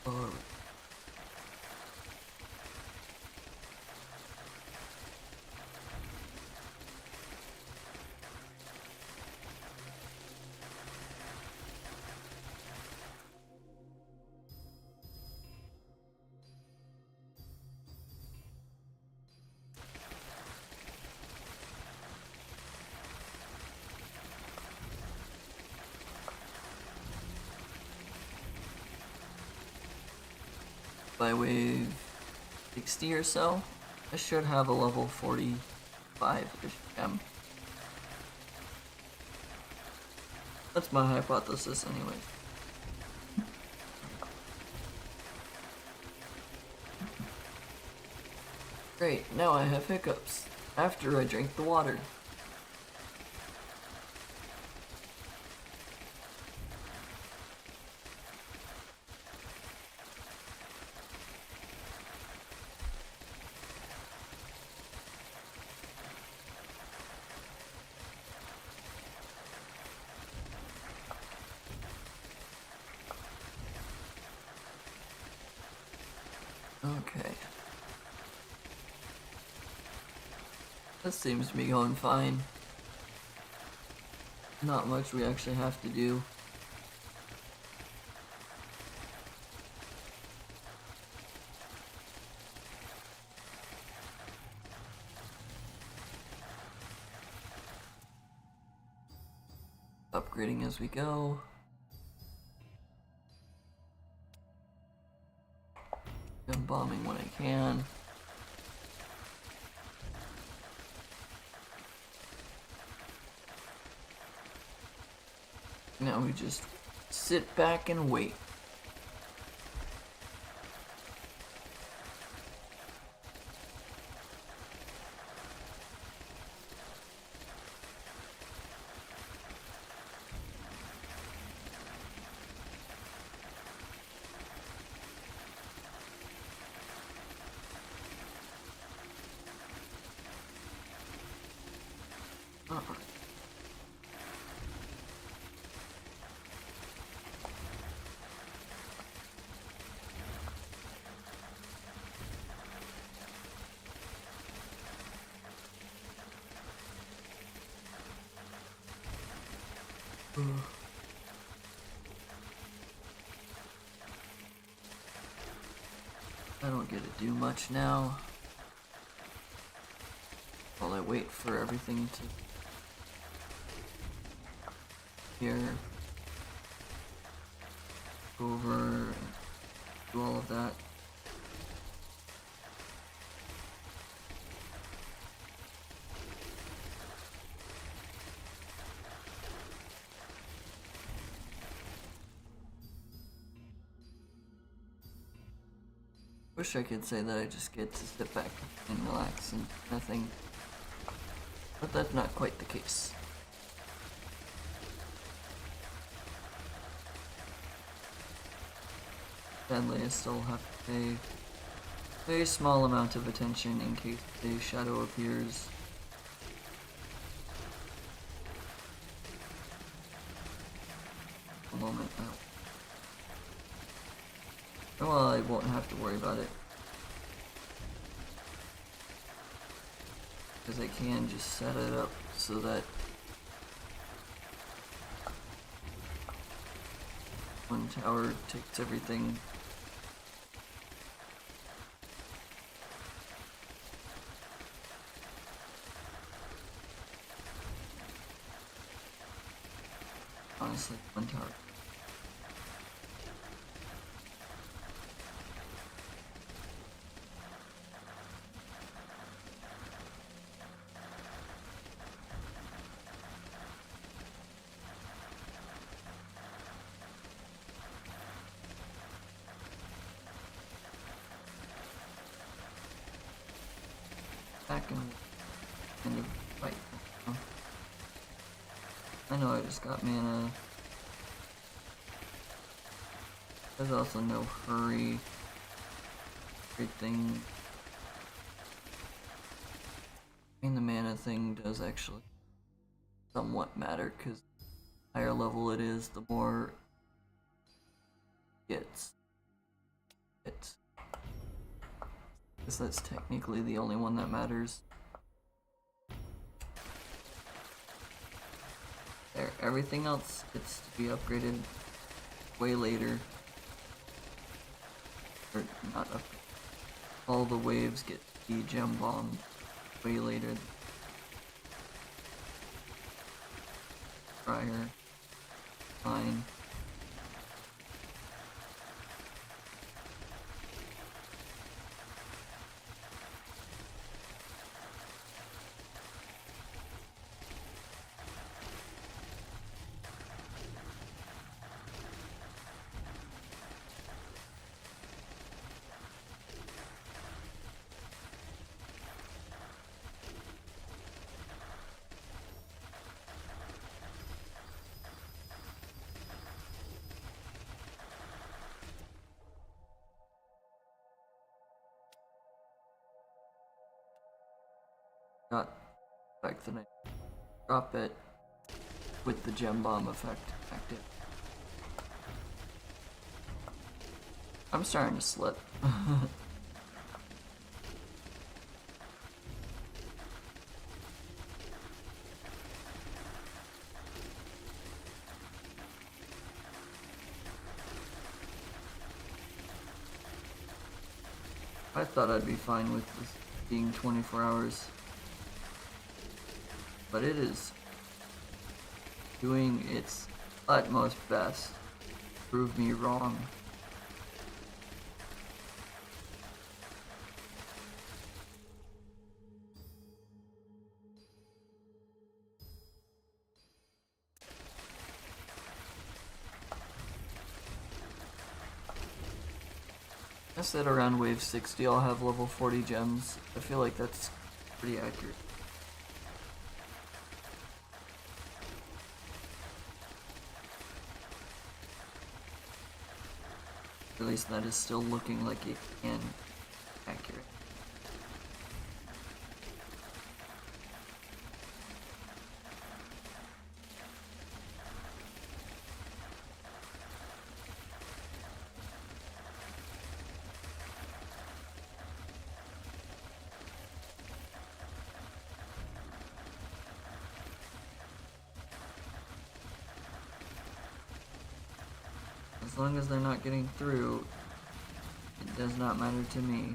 Alright. By wave 60 or so, I should have a level 45-ish gem. That's my hypothesis anyway. Great, now I have hiccups after I drink the water. Okay. This seems to be going fine. Not much we actually have to do. Upgrading as we go. I'm bombing when I can. Now we just sit back and wait. I don't get to do much now while I wait for everything to here go over and do all of that. Wish I could say that I just get to sit back and relax and nothing, but that's not quite the case. Sadly, I still have to pay a very small amount of attention in case a shadow appears. A moment now. Well, I won't have to worry about it. Because I can just set it up so that one tower takes everything. Honestly, one tower. back and end of the fight. I know I just got mana. There's also no hurry. Great thing. I mean, the mana thing does actually somewhat matter, because the higher level it is, the more it gets. I guess that's technically the only one that matters. There, everything else gets to be upgraded way later. Or not up. All the waves get to be gem bombed way later. Prior. Fine. Got the fact that I drop it with the gem bomb effect active. I'm starting to slip. I thought I'd be fine with this being 24 hours. But it is doing its utmost best to prove me wrong. I said around wave 60 I'll have level 40 gems. I feel like that's pretty accurate. At least that is still looking like it can be accurate. As long as they're not getting through, it does not matter to me.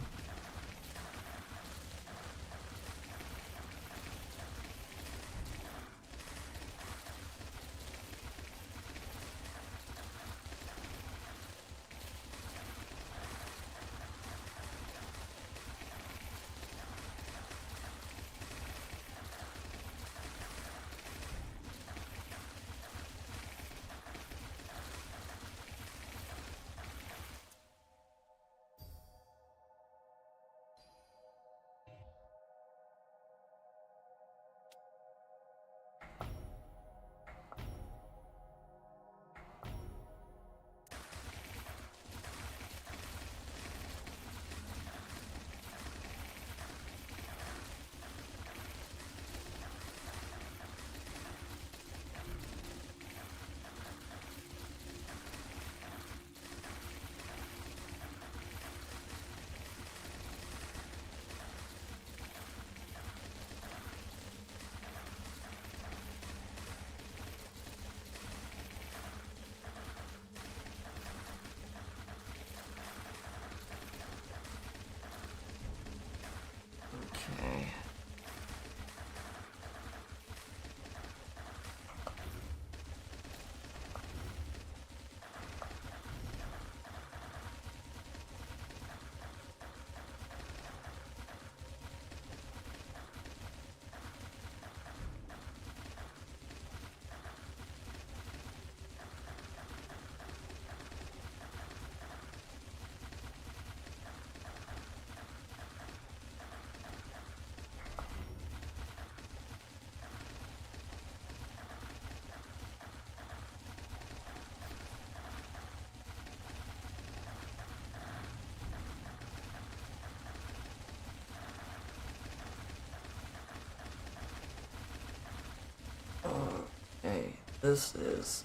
This is...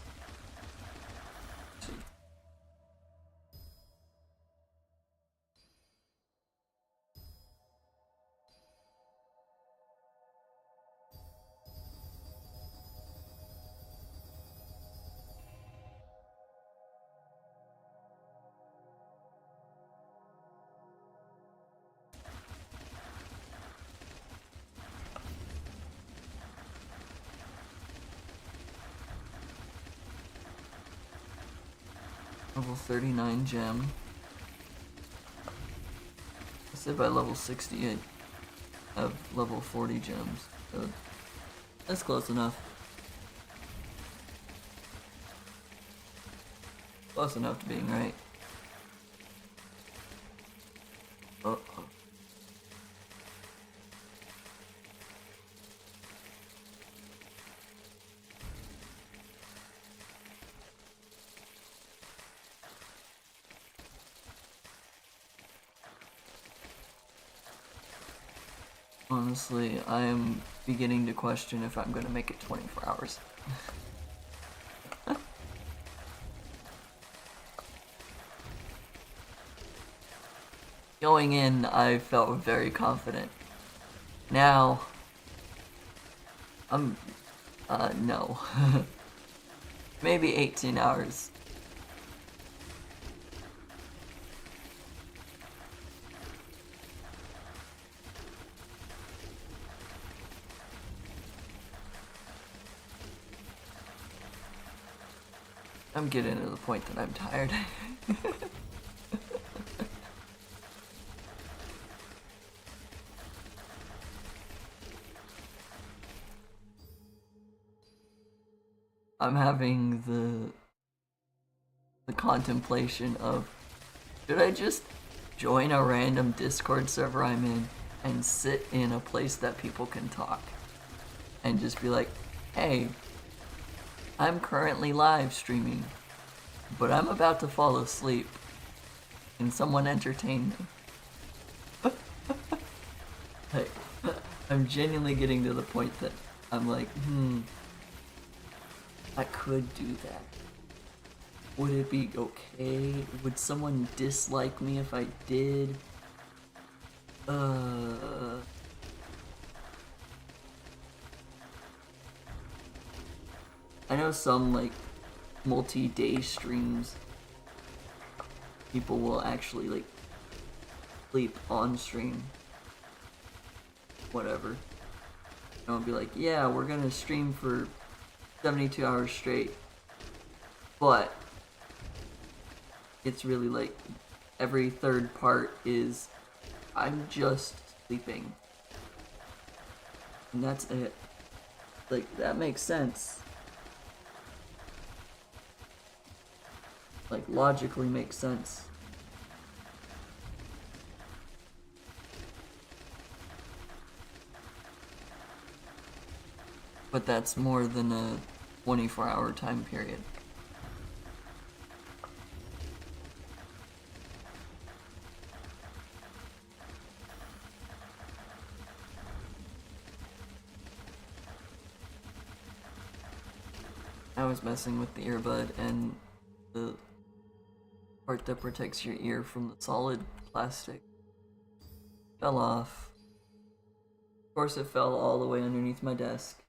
Level 39 gem. I said by level 68 I have level 40 gems, so that's close enough. Close enough to being right. Uh-oh. Honestly, I am beginning to question if I'm going to make it 24 hours. Going in, I felt very confident. Now, no. Maybe 18 hours. I'm getting to the point that I'm tired. I'm having the contemplation of, should I just join a random Discord server I'm in and sit in a place that people can talk and just be like, hey, I'm currently live streaming, but I'm about to fall asleep. Can someone entertain me? Like, I'm genuinely getting to the point that I'm like, I could do that. Would it be okay? Would someone dislike me if I did? I know some, like, multi-day streams, people will actually, like, sleep on stream. Whatever. And I'll be like, yeah, we're gonna stream for 72 hours straight. But it's really like every third part is I'm just sleeping. And that's it. Like, that makes sense. Like, logically makes sense. But that's more than a 24-hour time period. I was messing with the earbud and the part that protects your ear from the solid plastic fell off. Of course, it fell all the way underneath my desk.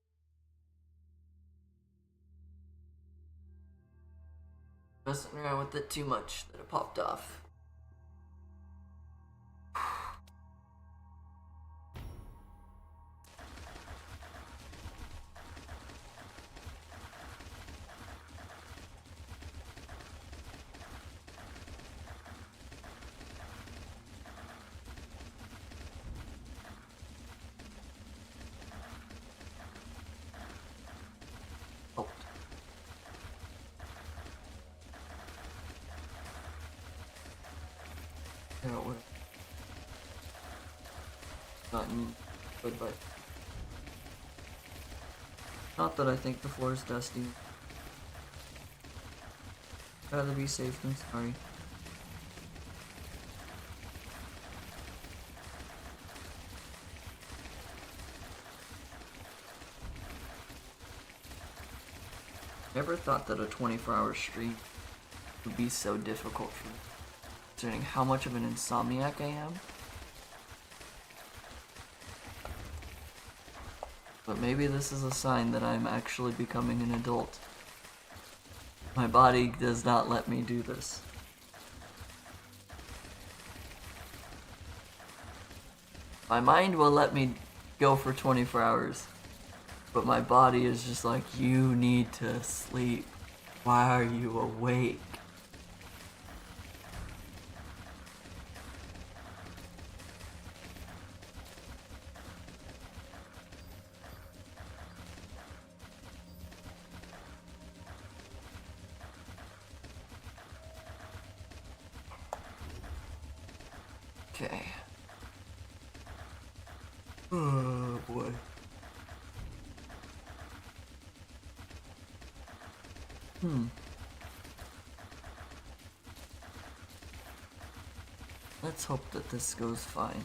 Messing around with it too much that it popped off. Yeah, it would have gotten good, but not that I think the floor is dusty. I'd rather be safe than sorry. Never thought that a 24-hour stream would be so difficult for me, considering how much of an insomniac I am. But maybe this is a sign that I'm actually becoming an adult. My body does not let me do this. My mind will let me go for 24 hours, but my body is just like, you need to sleep. Why are you awake? Okay. Oh boy. Let's hope that this goes fine.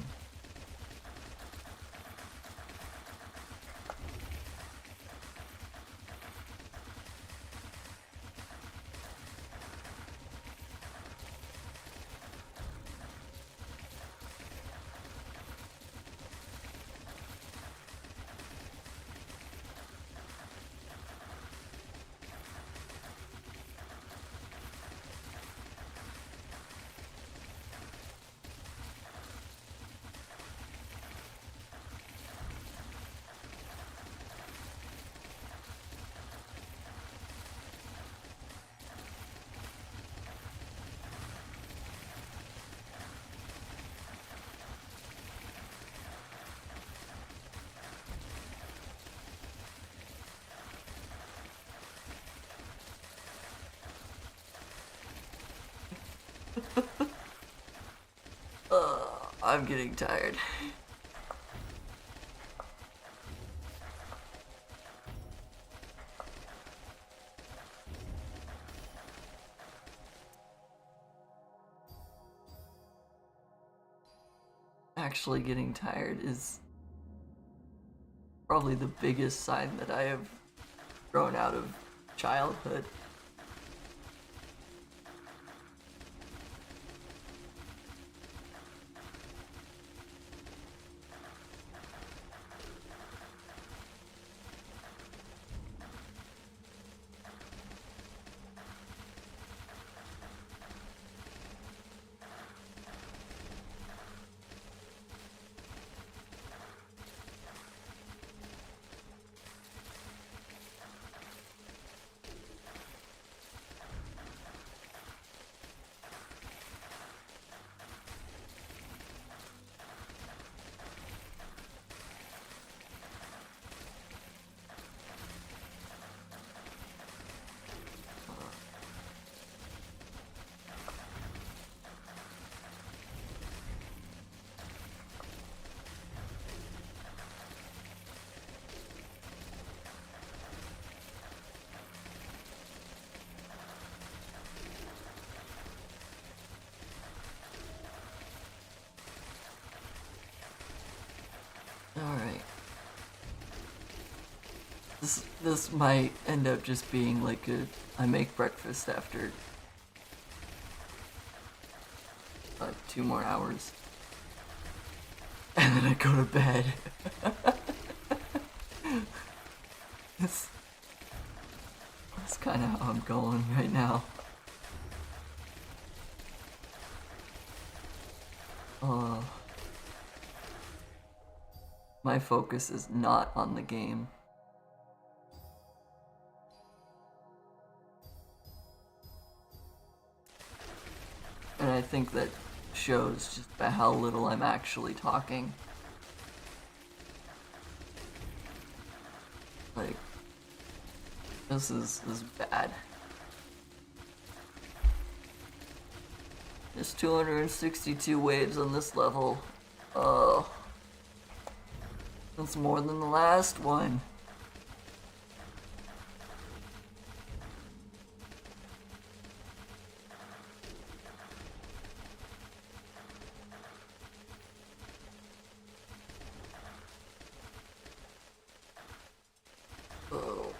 I'm getting tired. Actually getting tired is probably the biggest sign that I have grown out of childhood. Alright. This might end up just being like I make breakfast after 2 more hours. And then I go to bed. That's kind of how I'm going right now. My focus is not on the game. And I think that shows just by how little I'm actually talking. Like, this is bad. There's 262 waves on this level. Oh. That's more than the last one. Oh.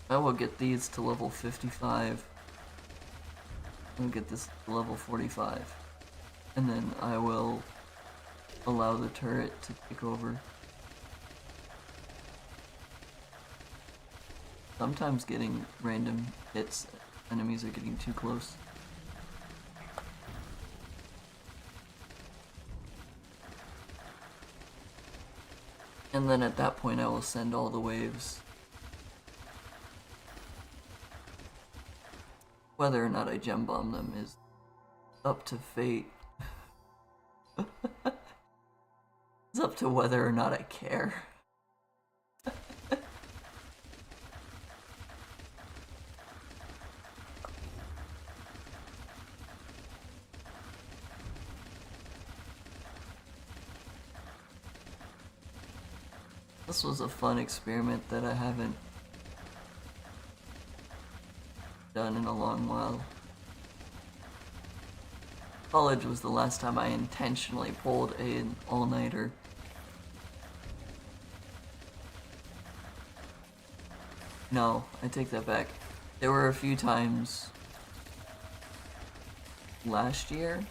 I will get these to level 55. I'll get this to level 45. And then I will allow the turret to take over. Sometimes getting random hits, enemies are getting too close. And then at that point I will send all the waves. Whether or not I gem bomb them is up to fate. It's up to whether or not I care. This was a fun experiment that I haven't done in a long while. College was the last time I intentionally pulled an all-nighter. No, I take that back. There were a few times last year.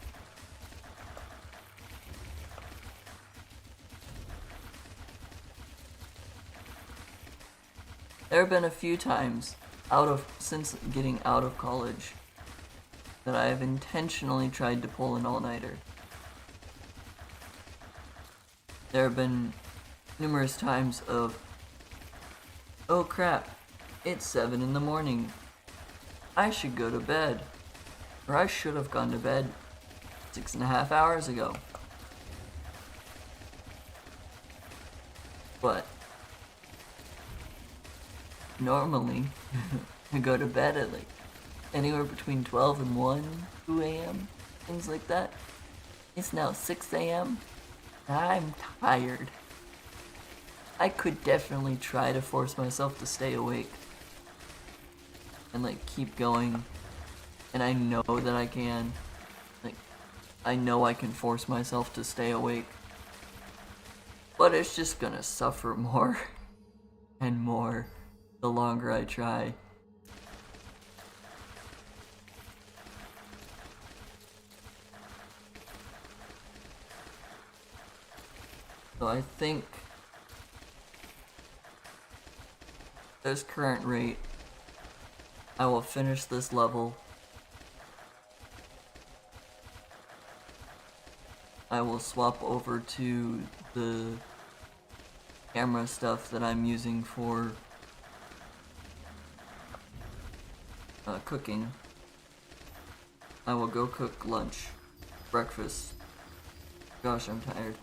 There have been a few times since getting out of college that I have intentionally tried to pull an all-nighter. There have been numerous times of, oh crap, it's 7 in the morning. I should go to bed. Or I should have gone to bed 6.5 hours ago. But normally, I go to bed at like anywhere between 12 and 1, 2 a.m., things like that. It's now 6 a.m. I'm tired. I could definitely try to force myself to stay awake and like keep going, and I know that I can. Like, I know I can force myself to stay awake, but it's just gonna suffer more and more the longer I try. So I think this current rate, I will finish this level. I will swap over to the camera stuff that I'm using for cooking. I will go cook lunch, breakfast. Gosh, I'm tired.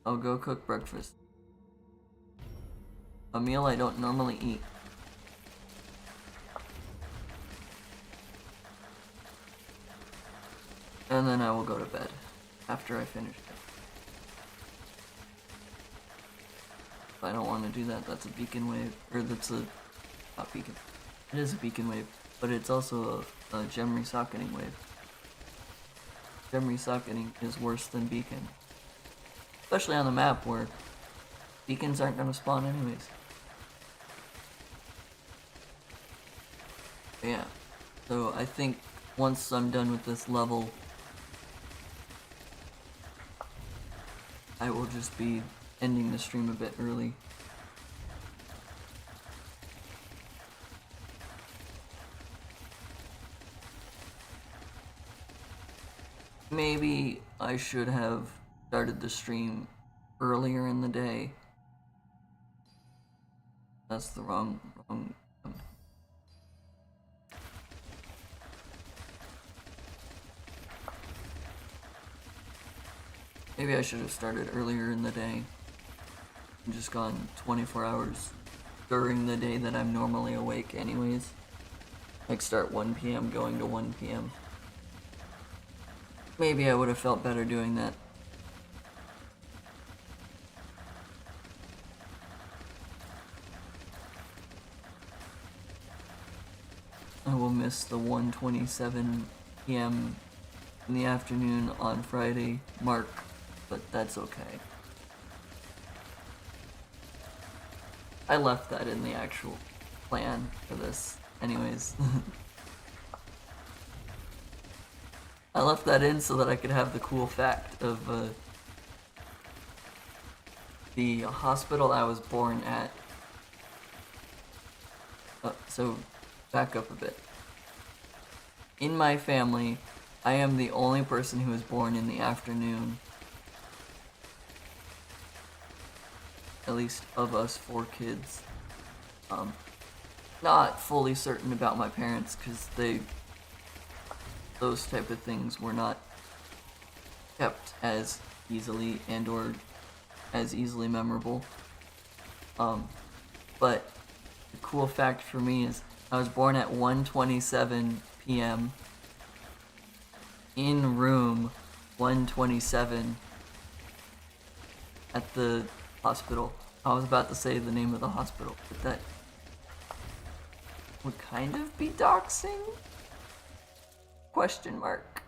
I'll go cook breakfast. A meal I don't normally eat. And then I will go to bed after I finish it. If I don't want to do that, that's a beacon wave. Or that's a... not beacon. It is a beacon wave, but it's also a gem resocketing wave. Gem resocketing is worse than beacon. Especially on the map where beacons aren't going to spawn anyways. But yeah, so I think once I'm done with this level, I will just be ending the stream a bit early. Maybe I should have started the stream earlier in the day. That's the wrong. Maybe I should have started earlier in the day and just gone 24 hours during the day that I'm normally awake anyways. Like start 1 p.m. going to 1 p.m. Maybe I would have felt better doing that. I will miss the 1:27 p.m. in the afternoon on Friday mark but that's okay. I left that in the actual plan for this anyways. I left that in so that I could have the cool fact of the hospital I was born at. So, back up a bit. In my family, I am the only person who was born in the afternoon. At least of us 4 kids. Not fully certain about my parents because those type of things were not kept as easily and or as easily memorable. But the cool fact for me is I was born at 1:27 p.m. in room 127 at the hospital. I was about to say the name of the hospital, but that would kind of be doxing? Question mark.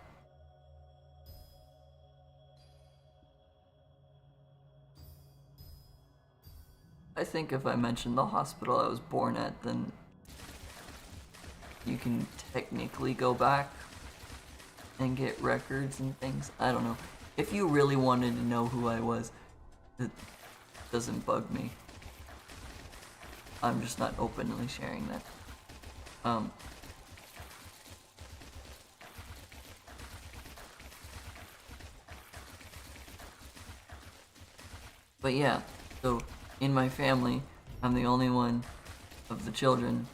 I think if I mention the hospital I was born at, then you can technically go back and get records and things. I don't know. If you really wanted to know who I was, it doesn't bug me. I'm just not openly sharing that. But yeah, so in my family, I'm the only one of the children,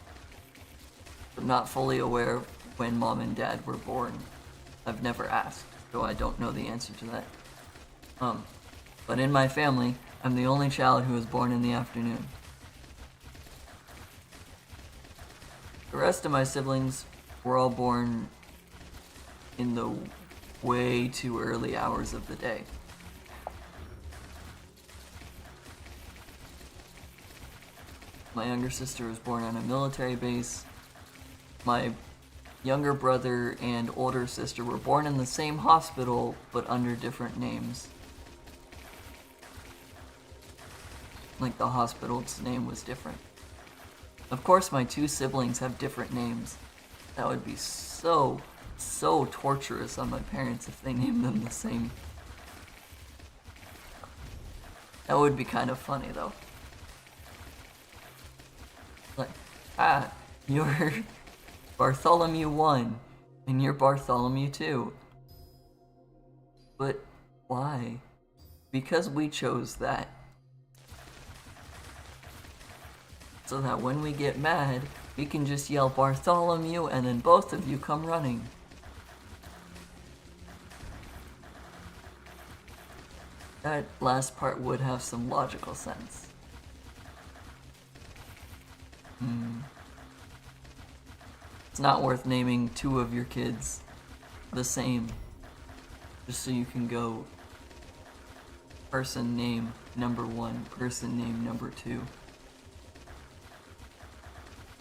but not fully aware of when mom and dad were born. I've never asked, so I don't know the answer to that. But in my family, I'm the only child who was born in the afternoon. The rest of my siblings were all born in the way too early hours of the day. My younger sister was born on a military base. My younger brother and older sister were born in the same hospital, but under different names. Like the hospital's name was different. Of course, my 2 siblings have different names. That would be so torturous on my parents if they named them the same. That would be kind of funny, though. Like, you're Bartholomew 1, and you're Bartholomew 2. But why? Because we chose that. So that when we get mad, we can just yell Bartholomew and then both of you come running. That last part would have some logical sense. It's not worth naming 2 of your kids the same, just so you can go person name number 1, person name number 2.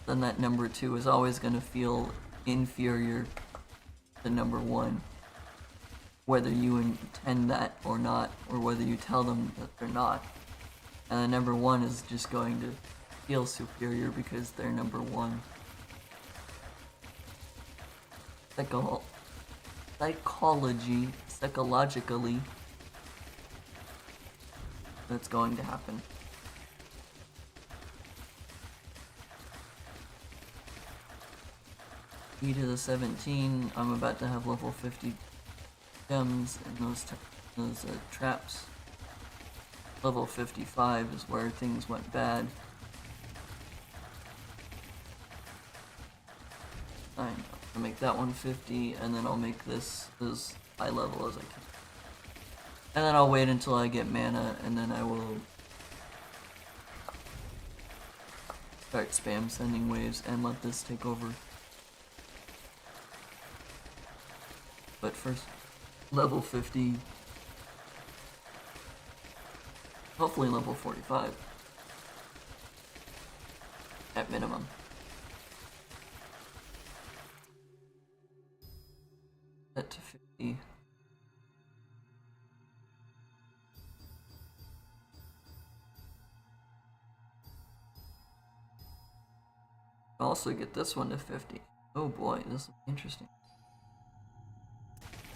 Then that number 2 is always going to feel inferior to number 1, whether you intend that or not, or whether you tell them that they're not. And the number 1 is just going to feel superior because they're number 1. Psychologically, that's going to happen. E to the 17, I'm about to have level 50 gems in those traps. Level 55 is where things went bad. I'll make that one 50, and then I'll make this as high level as I can. And then I'll wait until I get mana, and then I will start spam sending waves and let this take over. But first, level 50, hopefully level 45, at minimum. Set to 50. also get this one to 50. Oh boy, this is interesting.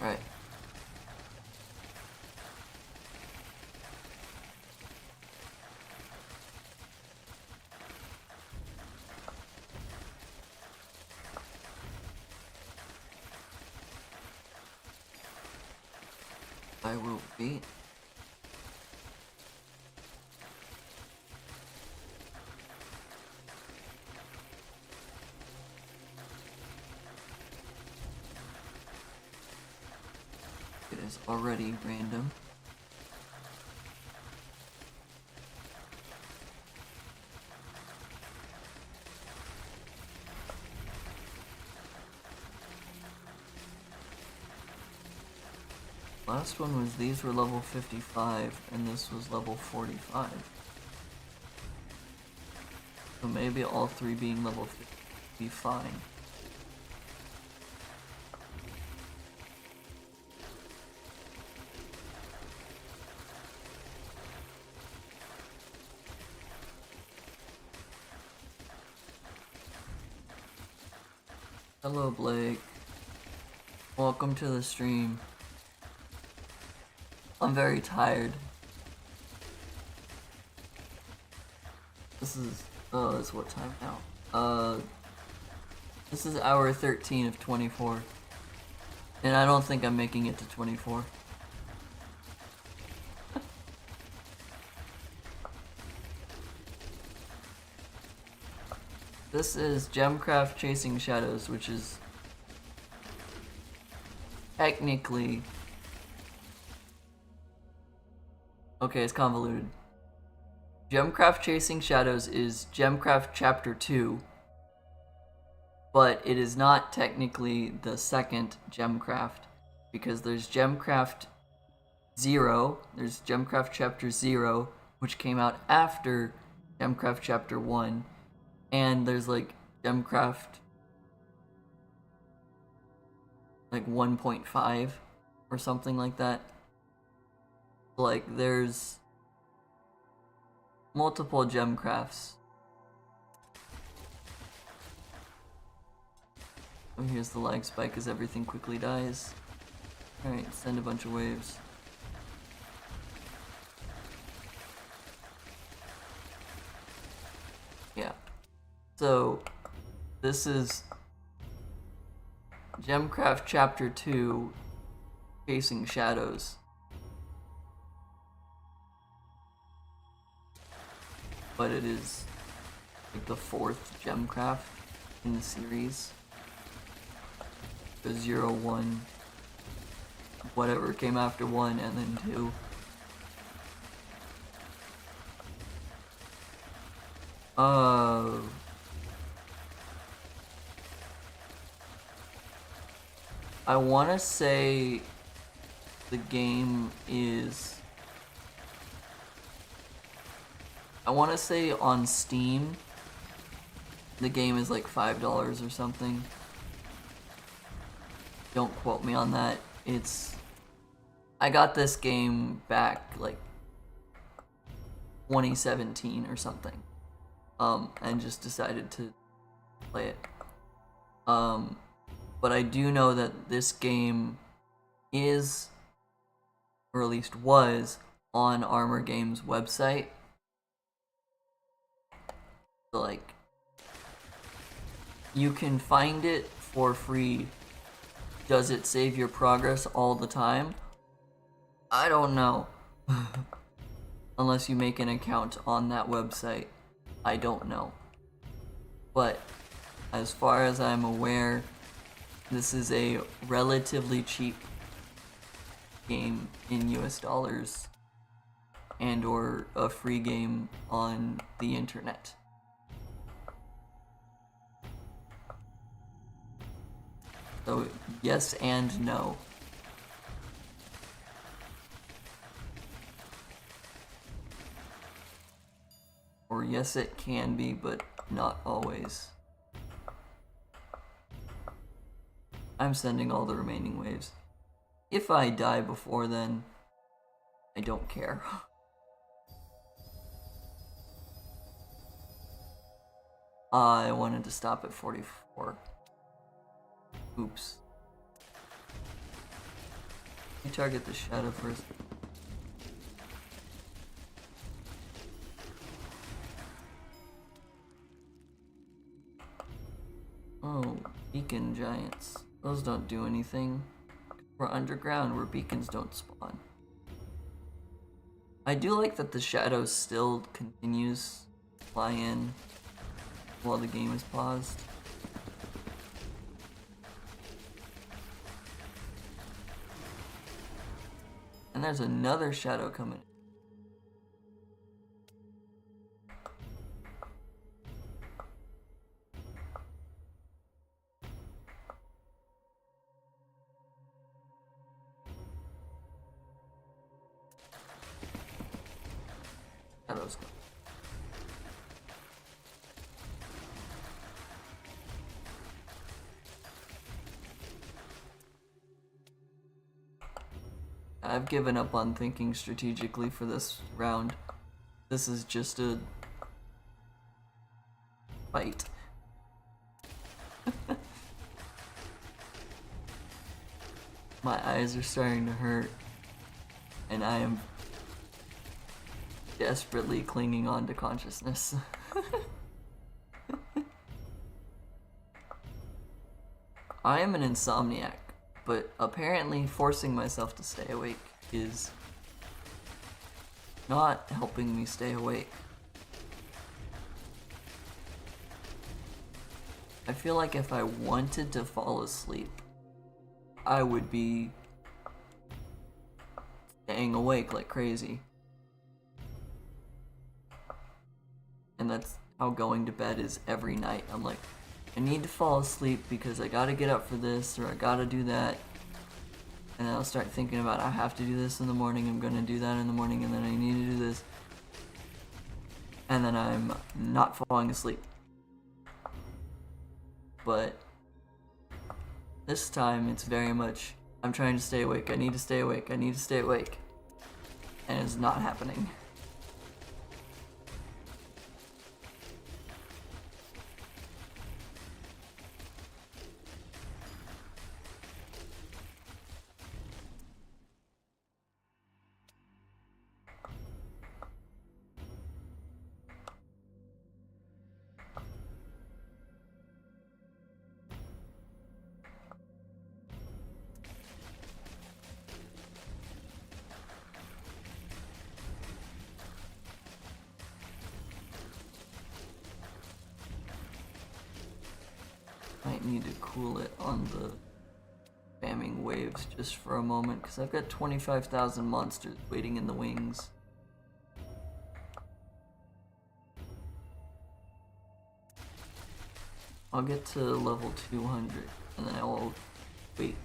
Alright. I will be. It is already random. Last one was these were level 55 and this was level 45. So maybe all three being level 50 would be fine. Hello Blake. Welcome to the stream. I'm very tired. This is, it's what time now? This is hour 13 of 24. And I don't think I'm making it to 24. This is Gemcraft Chasing Shadows, which is technically... Okay, it's convoluted. Gemcraft Chasing Shadows is Gemcraft Chapter 2, but it is not technically the second Gemcraft, because there's Gemcraft 0, there's Gemcraft Chapter 0, which came out after Gemcraft Chapter 1, and there's like Gemcraft like 1.5 or something like that. Like, there's multiple Gemcrafts. Oh, here's the lag spike as everything quickly dies. Alright, send a bunch of waves. Yeah. So, this is Gemcraft Chapter 2, Chasing Shadows. But it is like the 4th Gemcraft in the series. The 0, 1, whatever came after 1 and then 2. I wanna say the game is... I want to say on Steam, the game is like $5 or something. Don't quote me on that. I got this game back like 2017 or something, and just decided to play it. But I do know that this game is, or at least was, on Armor Games' website. Like, you can find it for free. Does it save your progress all the time? I don't know. Unless you make an account on that website. I don't know. But as far as I'm aware, this is a relatively cheap game in US dollars and or a free game on the internet. So, yes and no. Or yes, it can be, but not always. I'm sending all the remaining waves. If I die before then, I don't care. I wanted to stop at 44. Oops. You target the shadow first. Oh, beacon giants. Those don't do anything. We're underground where beacons don't spawn. I do like that the shadow still continues to fly in while the game is paused. And there's another shadow coming. Shadows coming. I've given up on thinking strategically for this round. This is just a fight. My eyes are starting to hurt, and I am desperately clinging on to consciousness. I am an insomniac, but apparently forcing myself to stay awake is not helping me stay awake. I feel like if I wanted to fall asleep, I would be staying awake like crazy. And that's how going to bed is every night. I'm like, I need to fall asleep because I gotta get up for this or I gotta do that. And then I'll start thinking about I have to do this in the morning, I'm gonna do that in the morning, and then I need to do this. And then I'm not falling asleep. But this time it's very much, I'm trying to stay awake, I need to stay awake, I need to stay awake. And it's not happening. Might need to cool it on the spamming waves just for a moment because I've got 25,000 monsters waiting in the wings. I'll get to level 200 and then I will wait.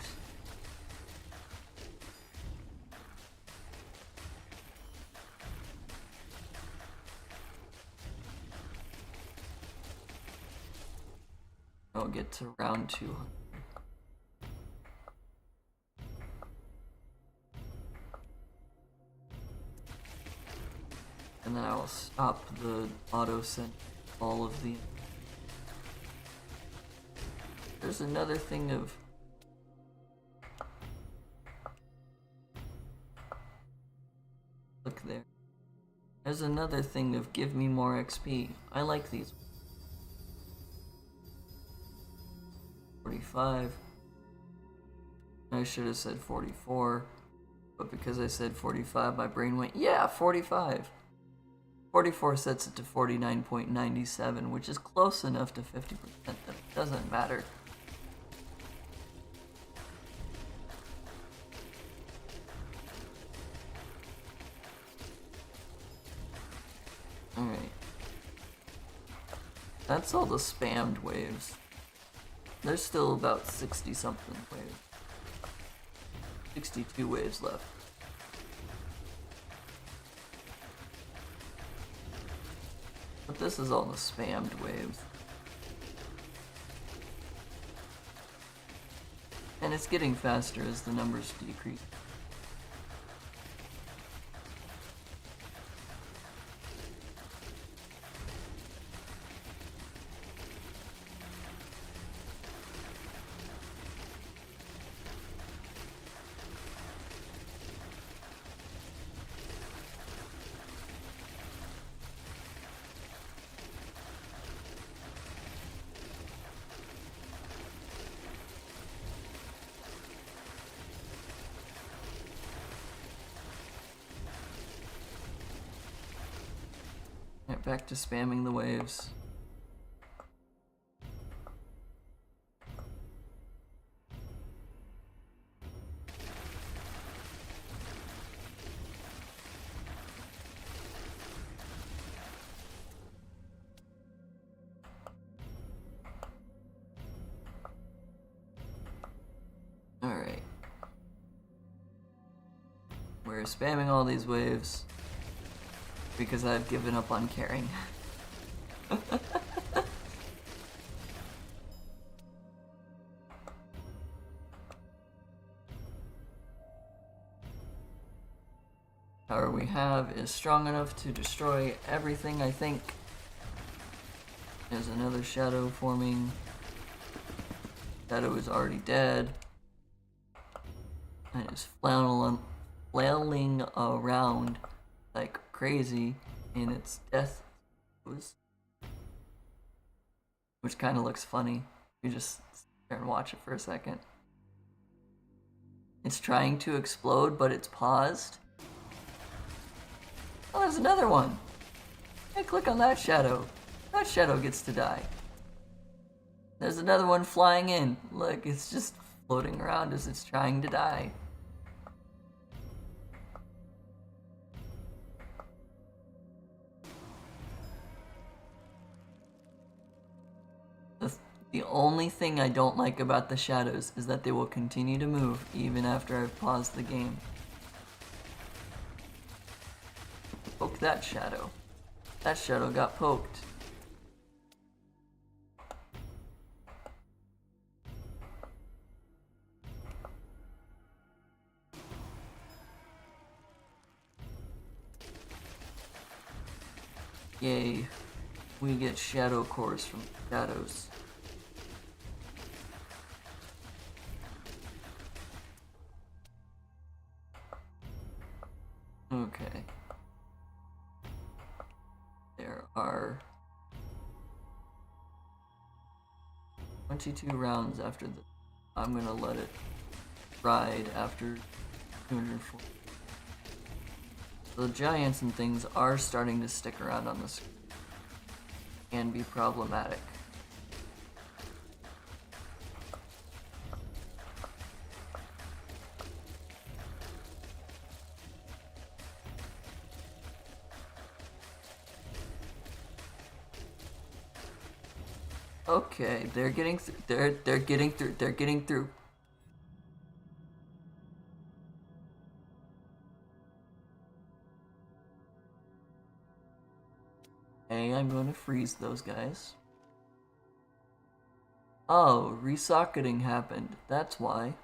I'll get to round 200. And then I will stop the auto send all of the. There's another thing of. Look there. There's another thing of give me more XP. I like these. 45. I should have said 44, but because I said 45, my brain went, yeah, 45. 44 sets it to 49.97, which is close enough to 50% that it doesn't matter. Alright. That's all the spammed waves. There's still about 60 something waves. 62 waves left. But this is all the spammed waves. And it's getting faster as the numbers decrease. Alright, back to spamming the waves. Alright. We're spamming all these waves because I've given up on caring. Power we have is strong enough to destroy everything, I think. There's another shadow forming. Shadow is already dead. And is flailing around like crazy in its death pose. Which kind of looks funny. You just sit there and watch it for a second. It's trying to explode, but it's paused. Oh, there's another one. Hey, click on that shadow. That shadow gets to die. There's another one flying in. Look, it's just floating around as it's trying to die. The only thing I don't like about the shadows is that they will continue to move even after I've paused the game. Poke that shadow. That shadow got poked. Yay. We get shadow cores from shadows. Okay. There are 22 rounds after the... I'm gonna let it ride after 240. The giants and things are starting to stick around on the screen. Can be problematic. Okay, they're getting through. They're getting through. They're getting through. Hey, I'm going to freeze those guys. Oh, resocketing happened. That's why.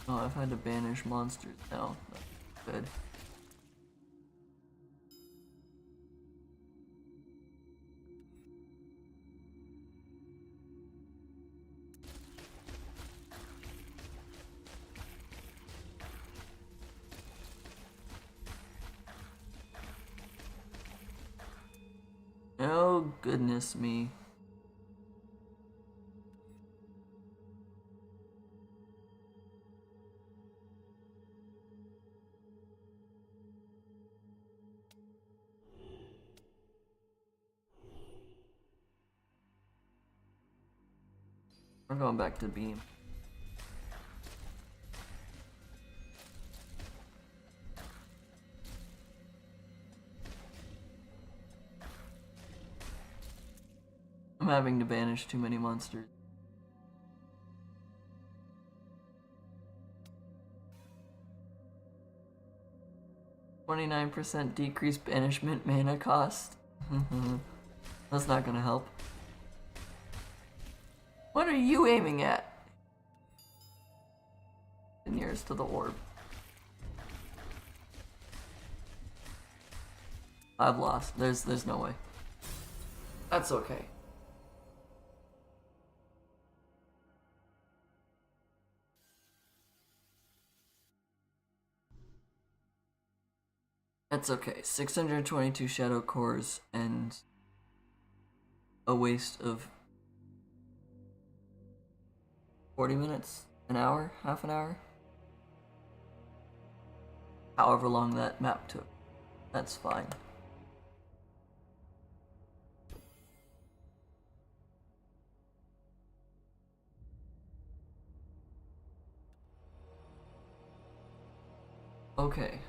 Oh, I've had to banish monsters now. That's good. Oh, goodness me. We're going back to beam. I'm having to banish too many monsters. %decreased banishment mana cost. That's not gonna help. What are you aiming at? The nearest to the orb. I've lost. There's no way. That's okay. That's okay. 622 shadow cores and a waste of 40 minutes, an hour, half an hour. However long that map took. That's fine. Okay.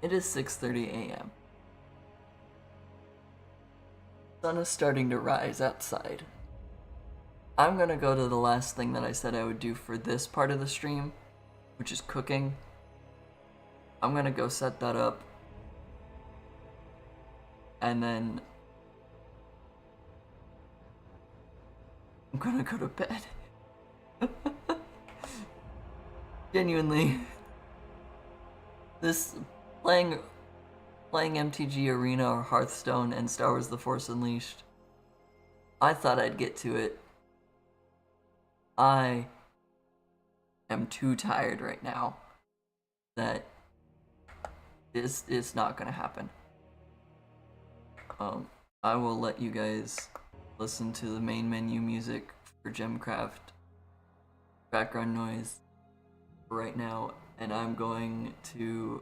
It is 6:30 a.m. Sun is starting to rise outside. I'm gonna go to the last thing that I said I would do for this part of the stream, which is cooking. I'm gonna go set that up. And then I'm gonna go to bed. Genuinely. This playing MTG Arena or Hearthstone and Star Wars The Force Unleashed, I thought I'd get to it. I am too tired right now that it's not gonna happen. I will let you guys listen to the main menu music for Gemcraft background noise right now, and I'm going to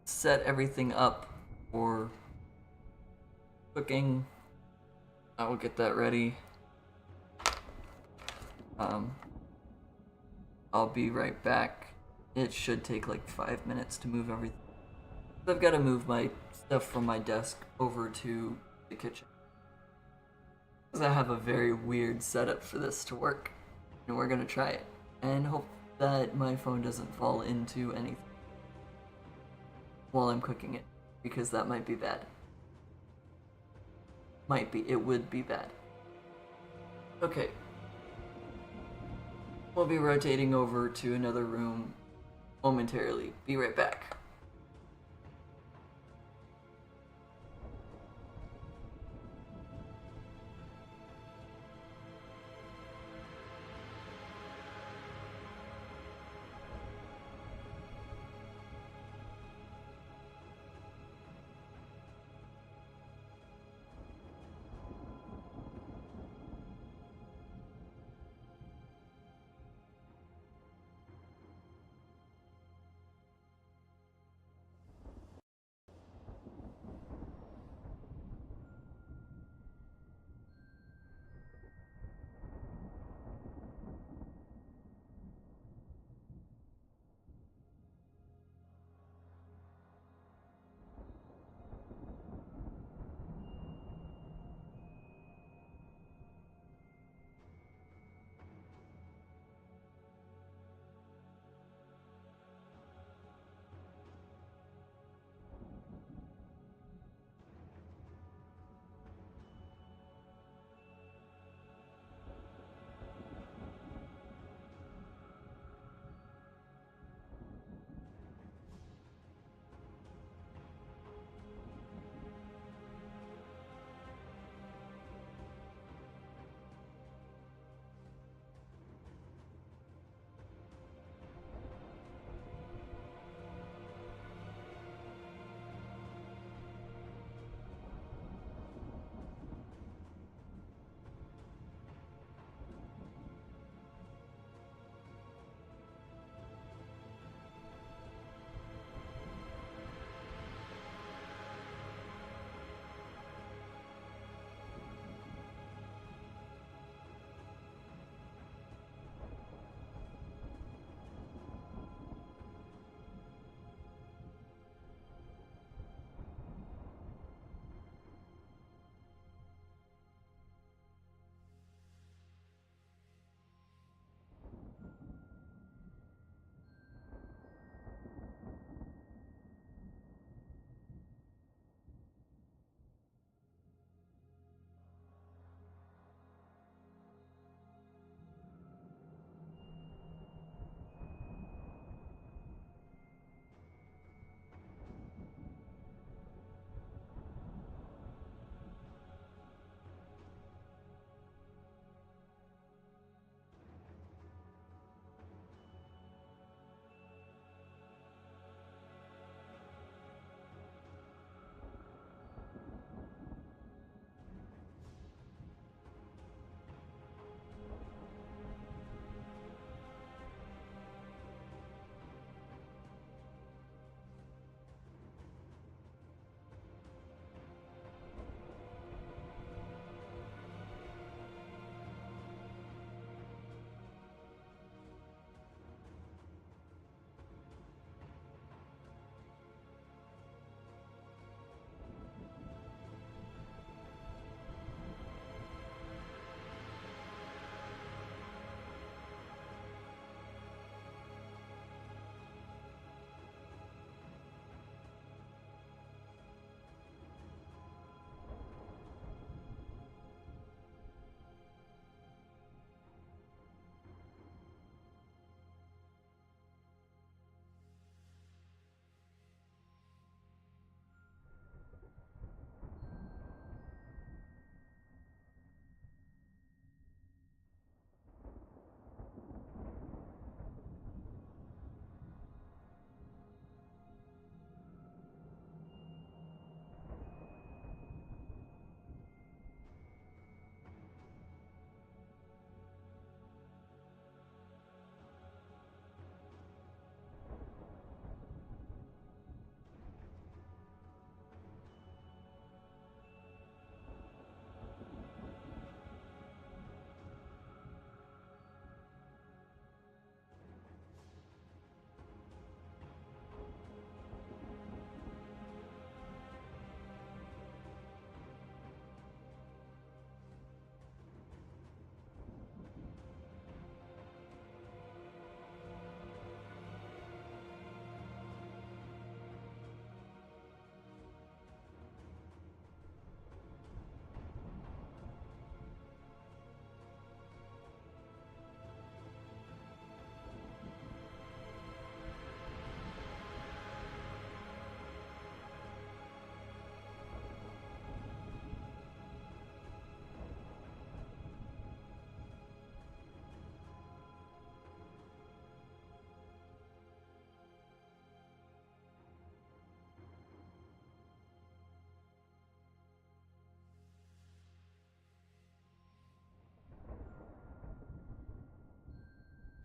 set everything up for cooking. I will get that ready. I'll be right back. It should take like 5 minutes to move everything. I've got to move my stuff from my desk over to the kitchen, because I have a very weird setup for this to work, and we're gonna try it and hope that my phone doesn't fall into anything while I'm cooking it, because that might be bad. Might be, it would be bad. Okay. We'll be rotating over to another room momentarily. Be right back.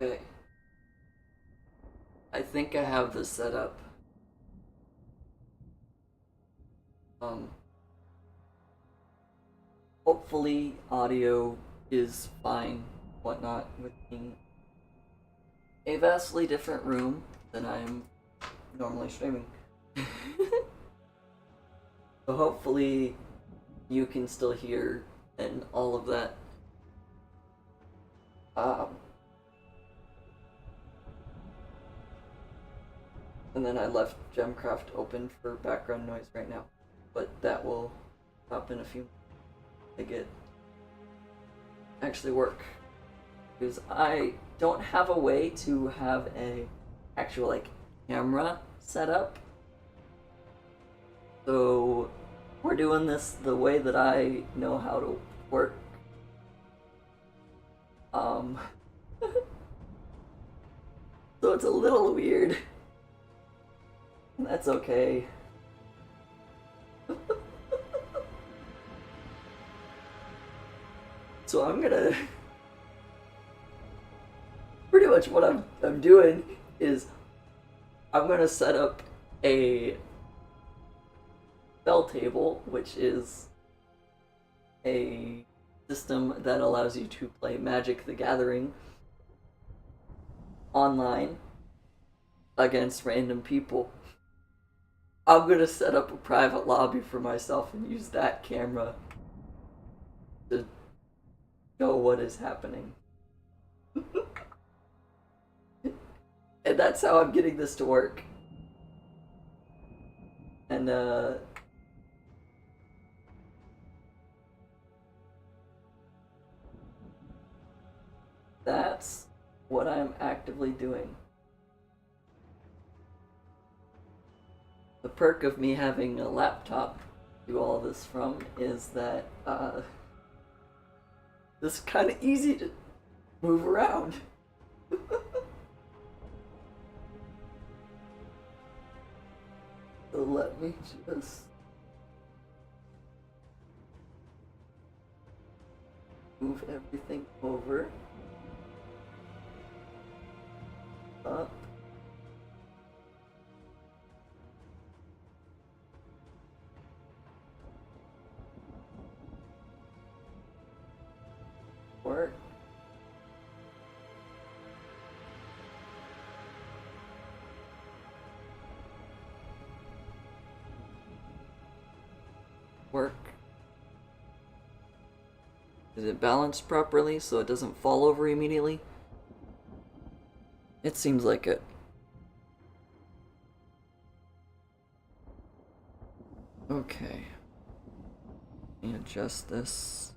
Okay. I think I have this set up. Hopefully audio is fine, whatnot, with being a vastly different room than I am normally streaming. So hopefully you can still hear and all of that. And then I left Gemcraft open for background noise right now, but that will stop in a few to get actually work, because I don't have a way to have a actual like camera set up. So we're doing this the way that I know how to work. So it's a little weird. That's okay. So I'm gonna pretty much what I'm doing is I'm gonna set up a bell table, which is a system that allows you to play Magic the Gathering online against random people. I'm gonna set up a private lobby for myself and use that camera to show what is happening. And that's how I'm getting this to work. And that's what I'm actively doing. The perk of me having a laptop to do all this from is that this is kind of easy to move around. So let me just move everything over, up, work. Work. Is it balanced properly so it doesn't fall over immediately? It seems like it. Okay. Let me adjust this.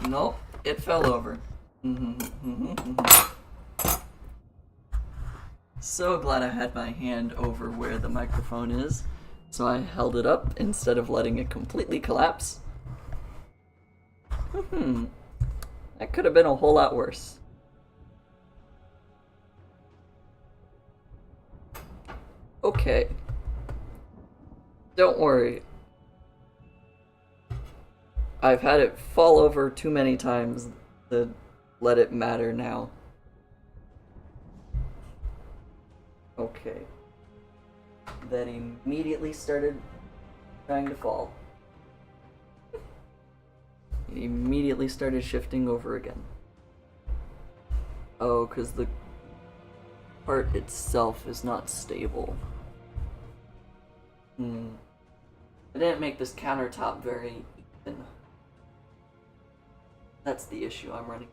Nope, it fell over. So glad I had my hand over where the microphone is, so I held it up instead of letting it completely collapse. That could have been a whole lot worse. Okay. Don't worry. I've had it fall over too many times to let it matter now. Okay. That immediately started trying to fall. It immediately started shifting over again. Oh, because the part itself is not stable. I didn't make this countertop very even. That's the issue I'm running.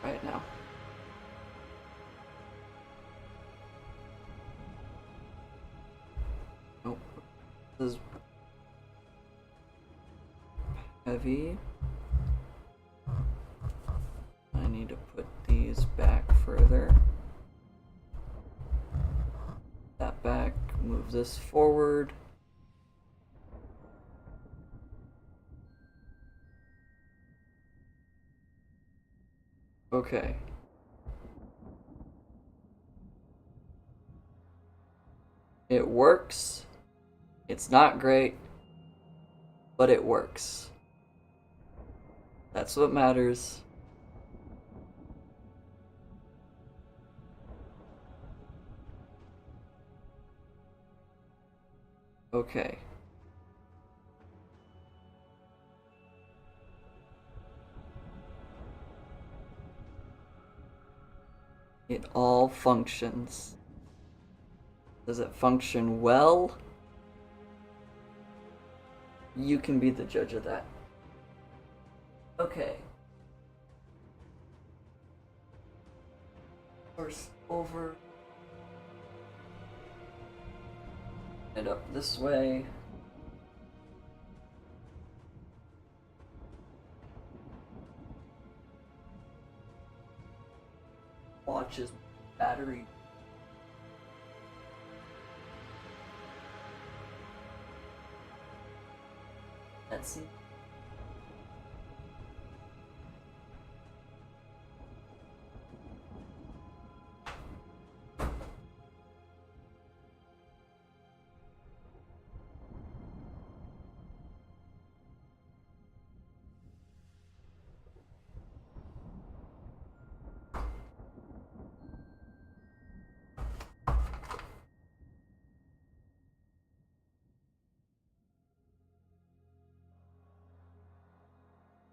Right now. Nope. This is heavy. I need to put these back further. That back, move this forward. Okay. It works. It's not great, but it works. That's what matters. Okay. It all functions. Does it function well? You can be the judge of that. Okay. First over. And up this way. Watches battery. Let's see.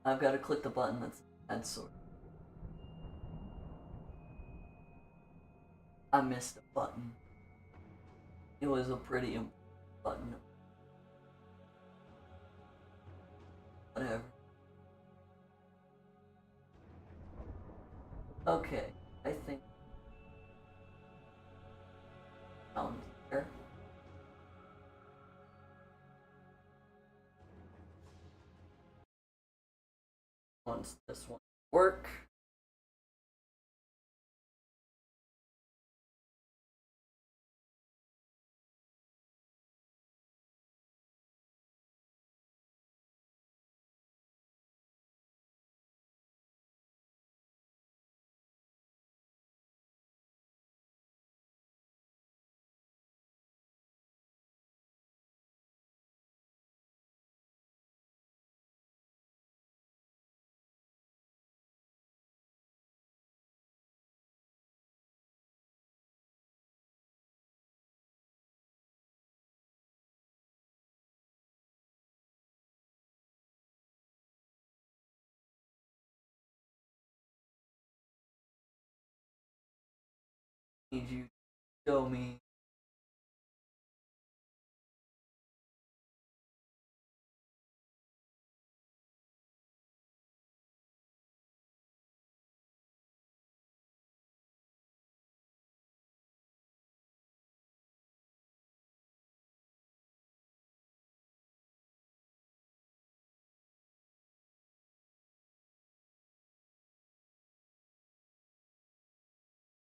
I've got to click the button that's add sort. I missed a button. It was a pretty important button. Whatever. Okay, I think down there. Once this one work. Need you to show me.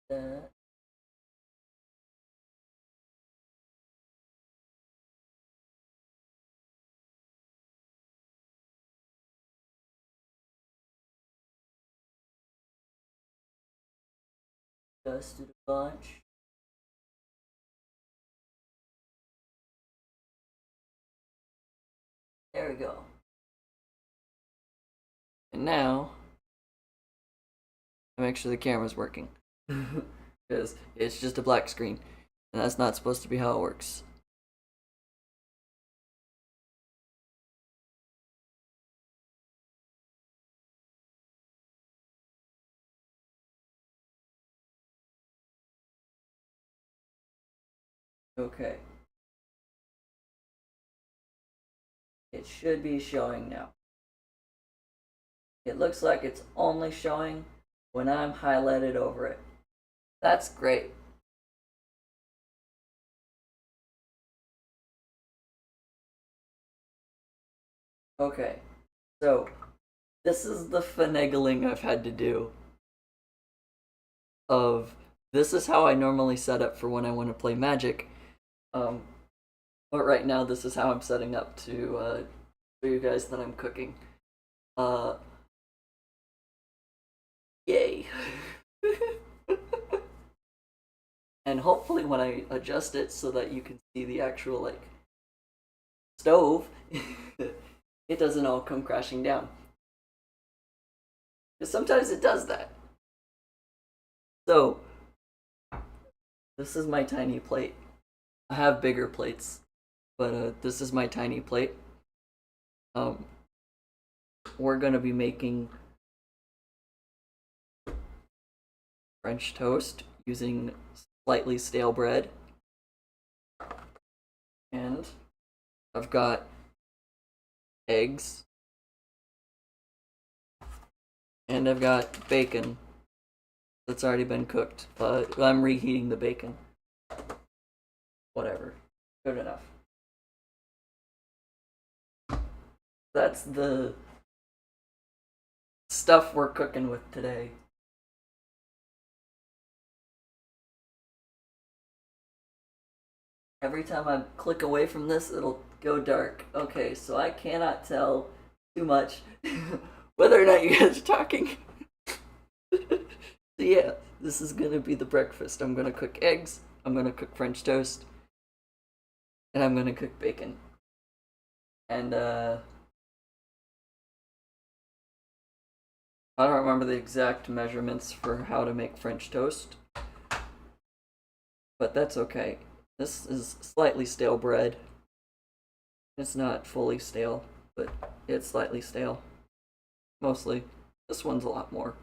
That. Dusted a bunch. There we go. And now, I make sure the camera's working. Because it's just a black screen. And that's not supposed to be how it works. Okay. It should be showing now. It looks like it's only showing when I'm highlighted over it. That's great. Okay, so this is the finagling I've had to do of this is how I normally set up for when I want to play Magic. But right now this is how I'm setting up to show you guys that I'm cooking. Yay. And hopefully when I adjust it so that you can see the actual like stove, it doesn't all come crashing down. Because sometimes it does that. So, this is my tiny plate. I have bigger plates, but this is my tiny plate. We're gonna be making French toast using slightly stale bread. And I've got eggs. And I've got bacon that's already been cooked, but I'm reheating the bacon. Whatever. Good enough. That's the stuff we're cooking with today. Every time I click away from this, it'll go dark. Okay, so I cannot tell too much whether or not you guys are talking. So yeah, this is gonna be the breakfast. I'm gonna cook eggs, I'm gonna cook French toast, and I'm gonna cook bacon. And I don't remember the exact measurements for how to make French toast, but that's okay. This is slightly stale bread. It's not fully stale, but it's slightly stale. Mostly. This one's a lot more.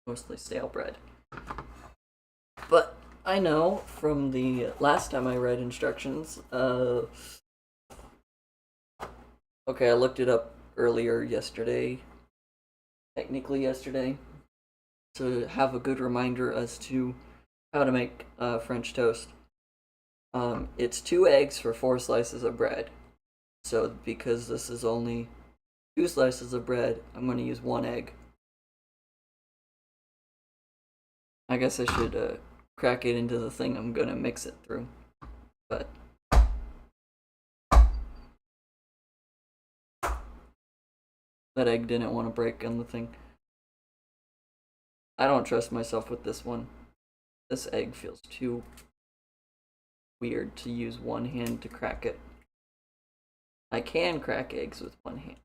Mostly stale bread. But I know from the last time I read instructions, okay, I looked it up earlier yesterday, technically yesterday, to have a good reminder as to how to make French toast. It's 2 eggs for 4 slices of bread. So because this is only 2 slices of bread, I'm going to use 1 egg. I guess I should crack it into the thing I'm going to mix it through. But that egg didn't want to break on the thing. I don't trust myself with this one. This egg feels too weird to use one hand to crack it. I can crack eggs with one hand.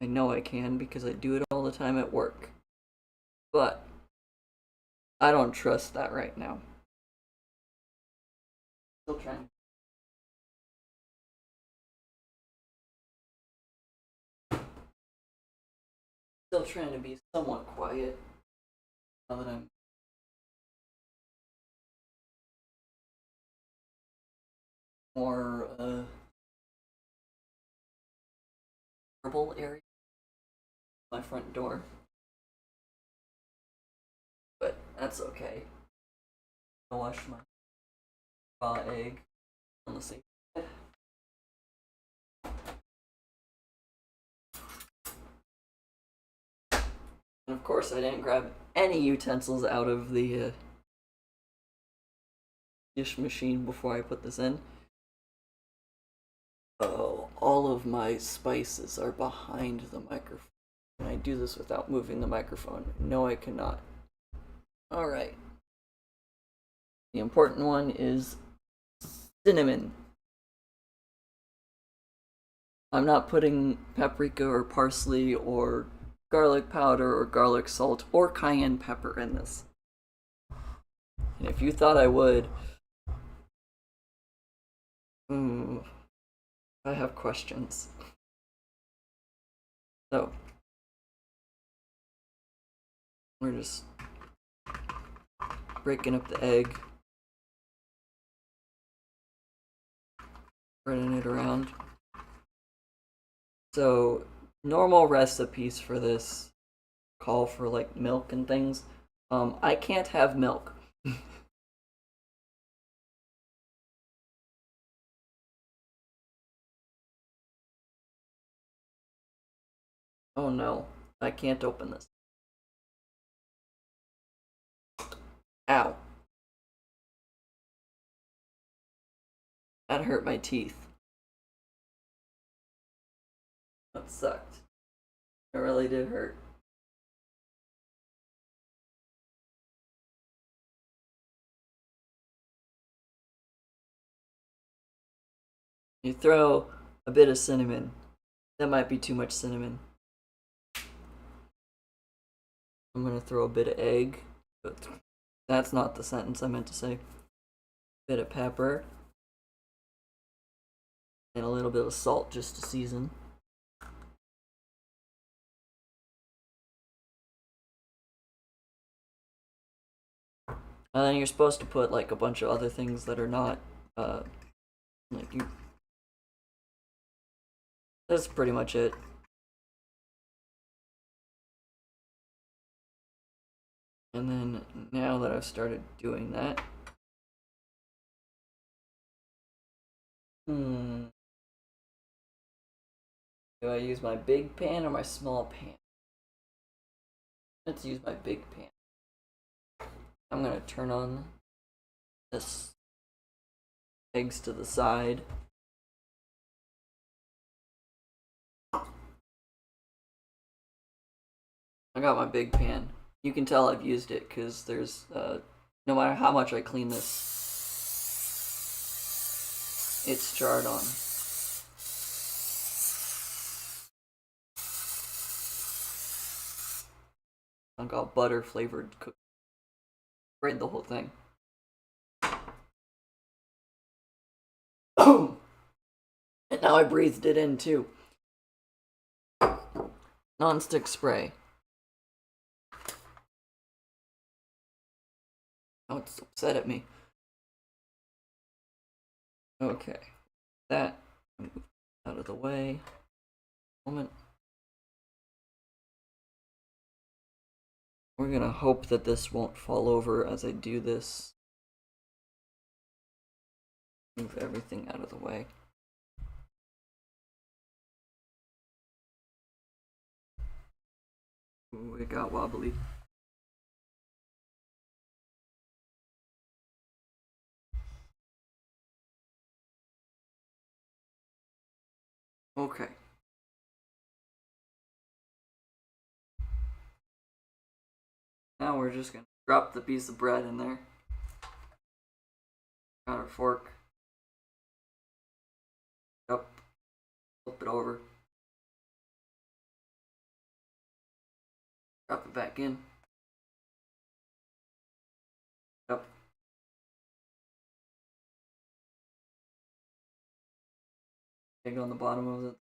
I know I can because I do it all the time at work. But I don't trust that right now. Still trying. Still trying to be somewhat quiet now that I'm more herbal area. My front door. But that's okay. I'll wash my raw egg on the sink. And of course, I didn't grab any utensils out of the dish machine before I put this in. Oh, all of my spices are behind the microphone. Can I do this without moving the microphone? No, I cannot. Alright. The important one is cinnamon. I'm not putting paprika or parsley or garlic powder or garlic salt or cayenne pepper in this. And if you thought I would, I have questions. So, we're just breaking up the egg, spreading it around. So, normal recipes for this call for like milk and things. I can't have milk. Oh no, I can't open this. Ow. That hurt my teeth. That sucked. It really did hurt. You throw a bit of cinnamon. That might be too much cinnamon. I'm gonna throw a bit of egg. But that's not the sentence I meant to say. A bit of pepper. And a little bit of salt just to season. And then you're supposed to put like a bunch of other things that are not like you. That's pretty much it. And then now that I've started doing that, do I use my big pan or my small pan? Let's use my big pan. I'm gonna turn on this eggs to the side. I got my big pan. You can tell I've used it because there's no matter how much I clean this, it's charred on. I got butter flavored cookies. Sprayed the whole thing. And now I breathed it in too. Non-stick spray. Oh, it's upset at me. Okay. That out of the way. Moment. We're gonna hope that this won't fall over as I do this. Move everything out of the way. Ooh, it got wobbly. Okay. Now we're just gonna drop the piece of bread in there. Got our fork. Up. Flip it over. Drop it back in. Up. Egg on the bottom of it.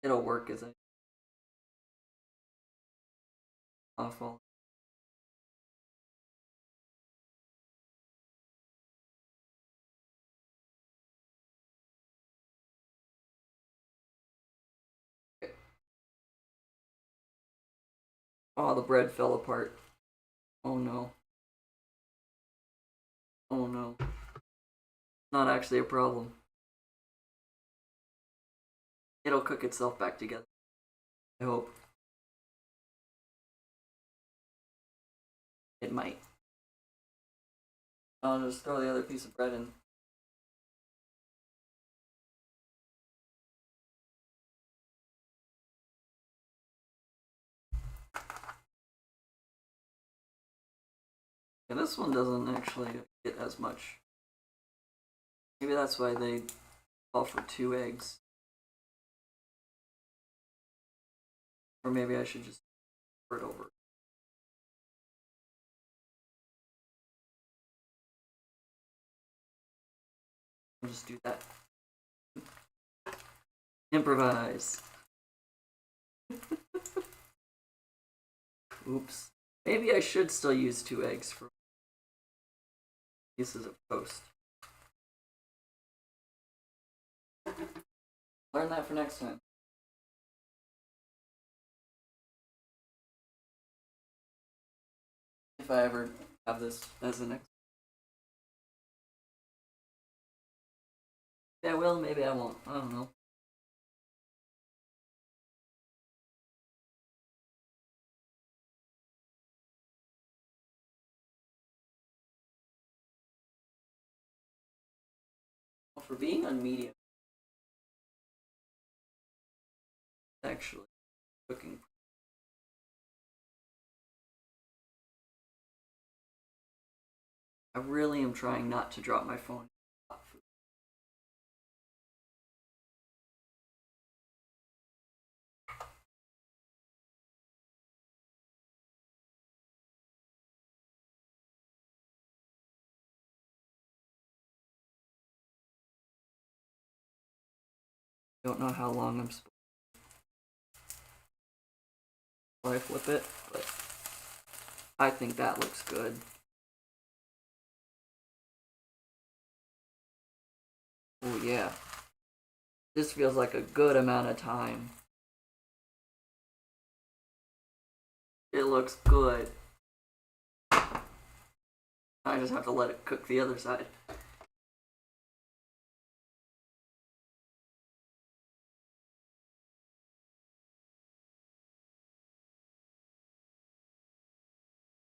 It'll work as I off all. Okay. Oh, the bread fell apart. Oh no. Oh no. Not actually a problem. It'll cook itself back together. I hope. It might. I'll just throw the other piece of bread in. Yeah, this one doesn't actually get as much. Maybe that's why they offer 2 eggs. Or maybe I should just pour it over. I'll just do that. Improvise. Oops. Maybe I should still use 2 eggs for pieces of toast. Learn that for next time. If I ever have this as the next. Maybe I will, maybe I won't. I don't know. Well, for being on medium, actually cooking. I really am trying not to drop my phone. Don't know how long I'm supposed to flip it, but I think that looks good. Oh yeah. This feels like a good amount of time. It looks good. I just have to let it cook the other side.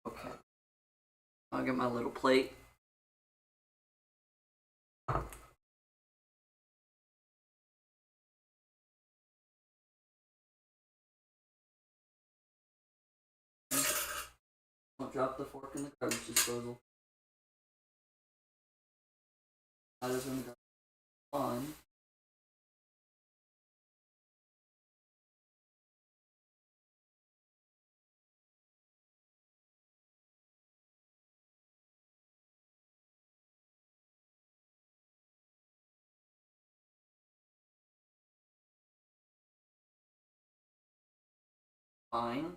Okay. I'll get my little plate. Don't drop the fork in the garbage disposal. That is when the on. Fine.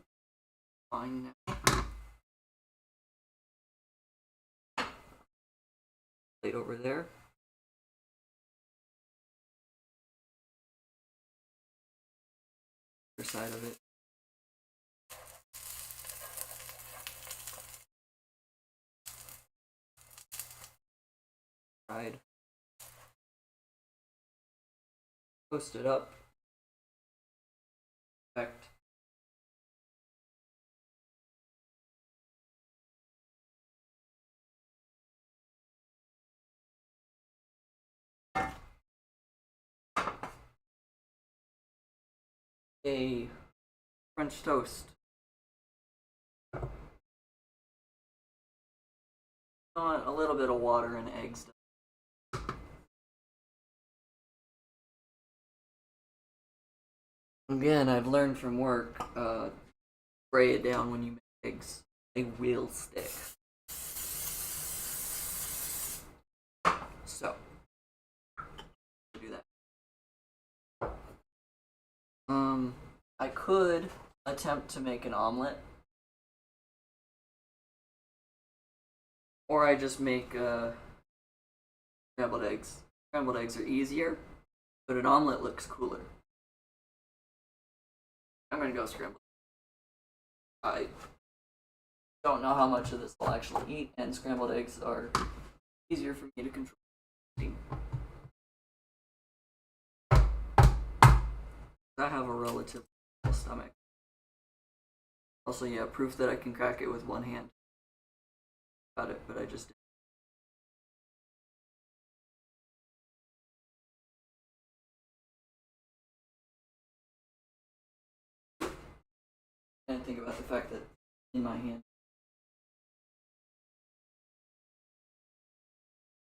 Fine now. Plate over there. Other side of it. Fried. Toast it up. Perfect. A French toast. A little bit of water and eggs. Again, I've learned from work, spray it down when you make eggs. They will stick. So, do that. I could attempt to make an omelet. Or I just make scrambled eggs. Scrambled eggs are easier, but an omelet looks cooler. I'm gonna go scrambled. I don't know how much of this I'll actually eat, and scrambled eggs are easier for me to control. I have a relatively full stomach. Also, yeah, proof that I can crack it with one hand. Got it, but I just didn't. I didn't think about the fact that in my hand.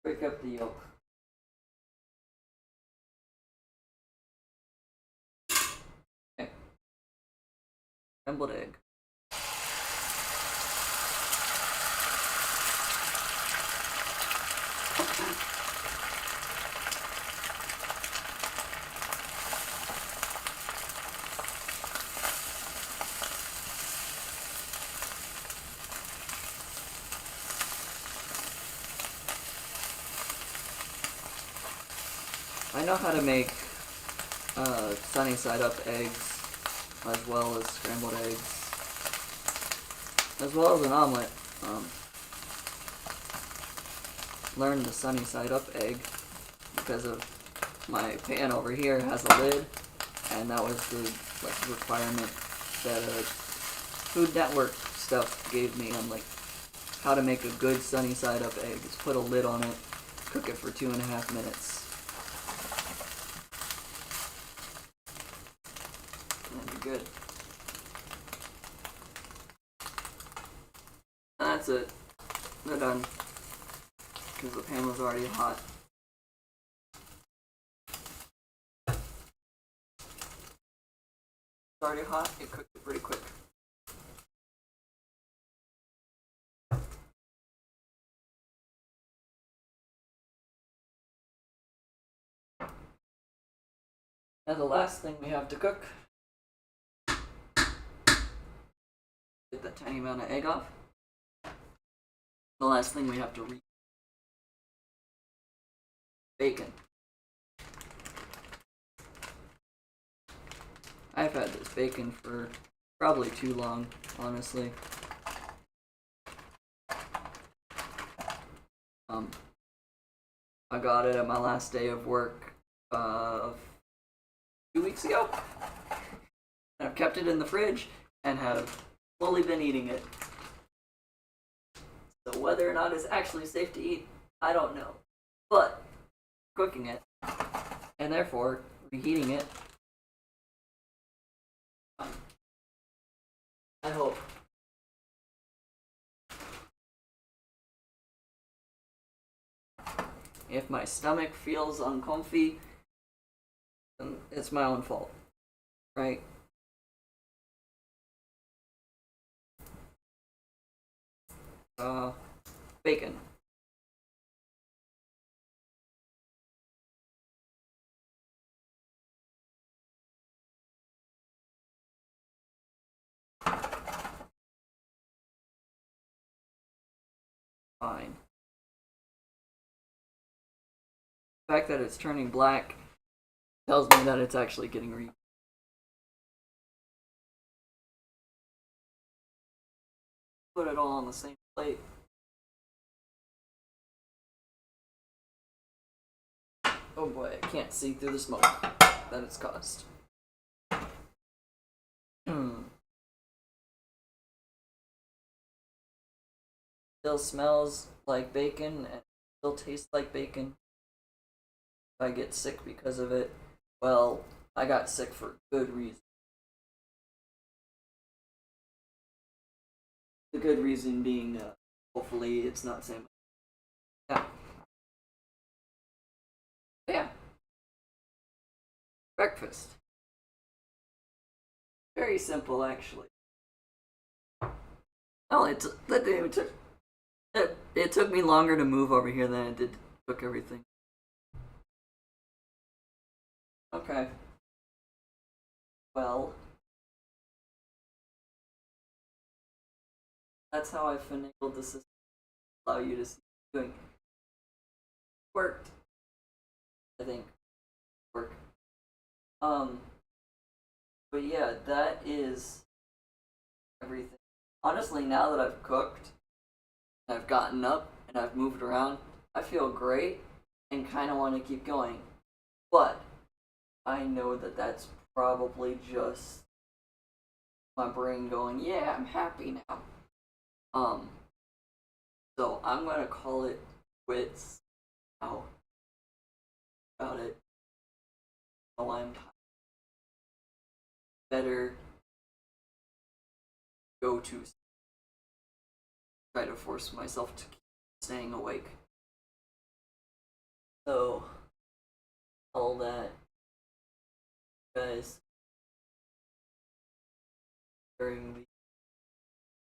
Break up the yolk. Okay. Scrambled egg. I know how to make sunny side up eggs, as well as scrambled eggs, as well as an omelet. Learned the sunny side up egg because of my pan over here has a lid, and that was the requirement that Food Network stuff gave me on how to make a good sunny side up egg. Is put a lid on it, cook it for 2.5 minutes. Good. That's it. They're done. because the pan was already hot. It's already hot, it cooked it pretty quick. Now the last thing we have to cook, get that tiny amount of egg off. The last thing we have to reheat, bacon. I've had this bacon for probably too long, honestly. I got it at my last day of work 2 weeks ago. And I've kept it in the fridge and have slowly been eating it. So whether or not it's actually safe to eat, I don't know. But cooking it, and therefore reheating it, I hope. If my stomach feels uncomfy, then it's my own fault, right? Bacon. Fine. The fact that it's turning black tells me that it's actually getting reheated. Put it all on the same plate. Oh boy, I can't see through the smoke that it's caused. Still smells like bacon and still tastes like bacon. If I get sick because of it, well, I got sick for good reason. The good reason being, hopefully it's not same. Yeah. But yeah. Breakfast. Very simple, actually. Oh, it took me longer to move over here than it did to cook everything. Okay. Well, that's how I finagled the system. Allow you to see doing. Worked. I think. Work. But yeah, that is everything. Honestly, now that I've cooked, and I've gotten up, and I've moved around, I feel great, and kind of want to keep going. But I know that that's probably just my brain going, yeah, I'm happy now. So I'm gonna call it quits now. About it. Oh, I'm better go to try to force myself to keep staying awake. So all that, guys, during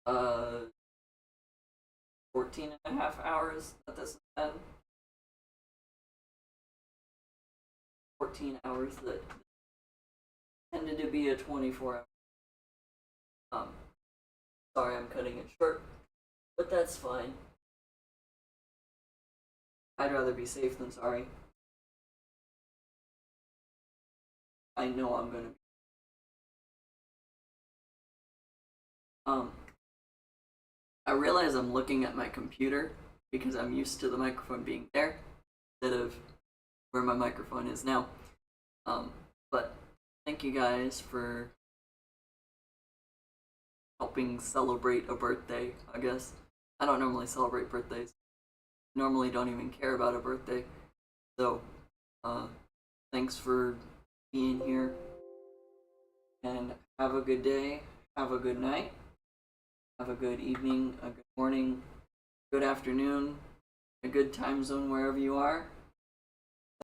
the 14 and a half hours that this has been. 14 hours that tended to be a 24 hour. Sorry, I'm cutting it short, but that's fine. I'd rather be safe than sorry. I know I'm gonna be. I realize I'm looking at my computer because I'm used to the microphone being there instead of where my microphone is now. But thank you guys for helping celebrate a birthday, I guess. I don't normally celebrate birthdays. Normally don't even care about a birthday. So, thanks for being here. And have a good day. Have a good night. Have a good evening, a good morning, good afternoon, a good time zone wherever you are.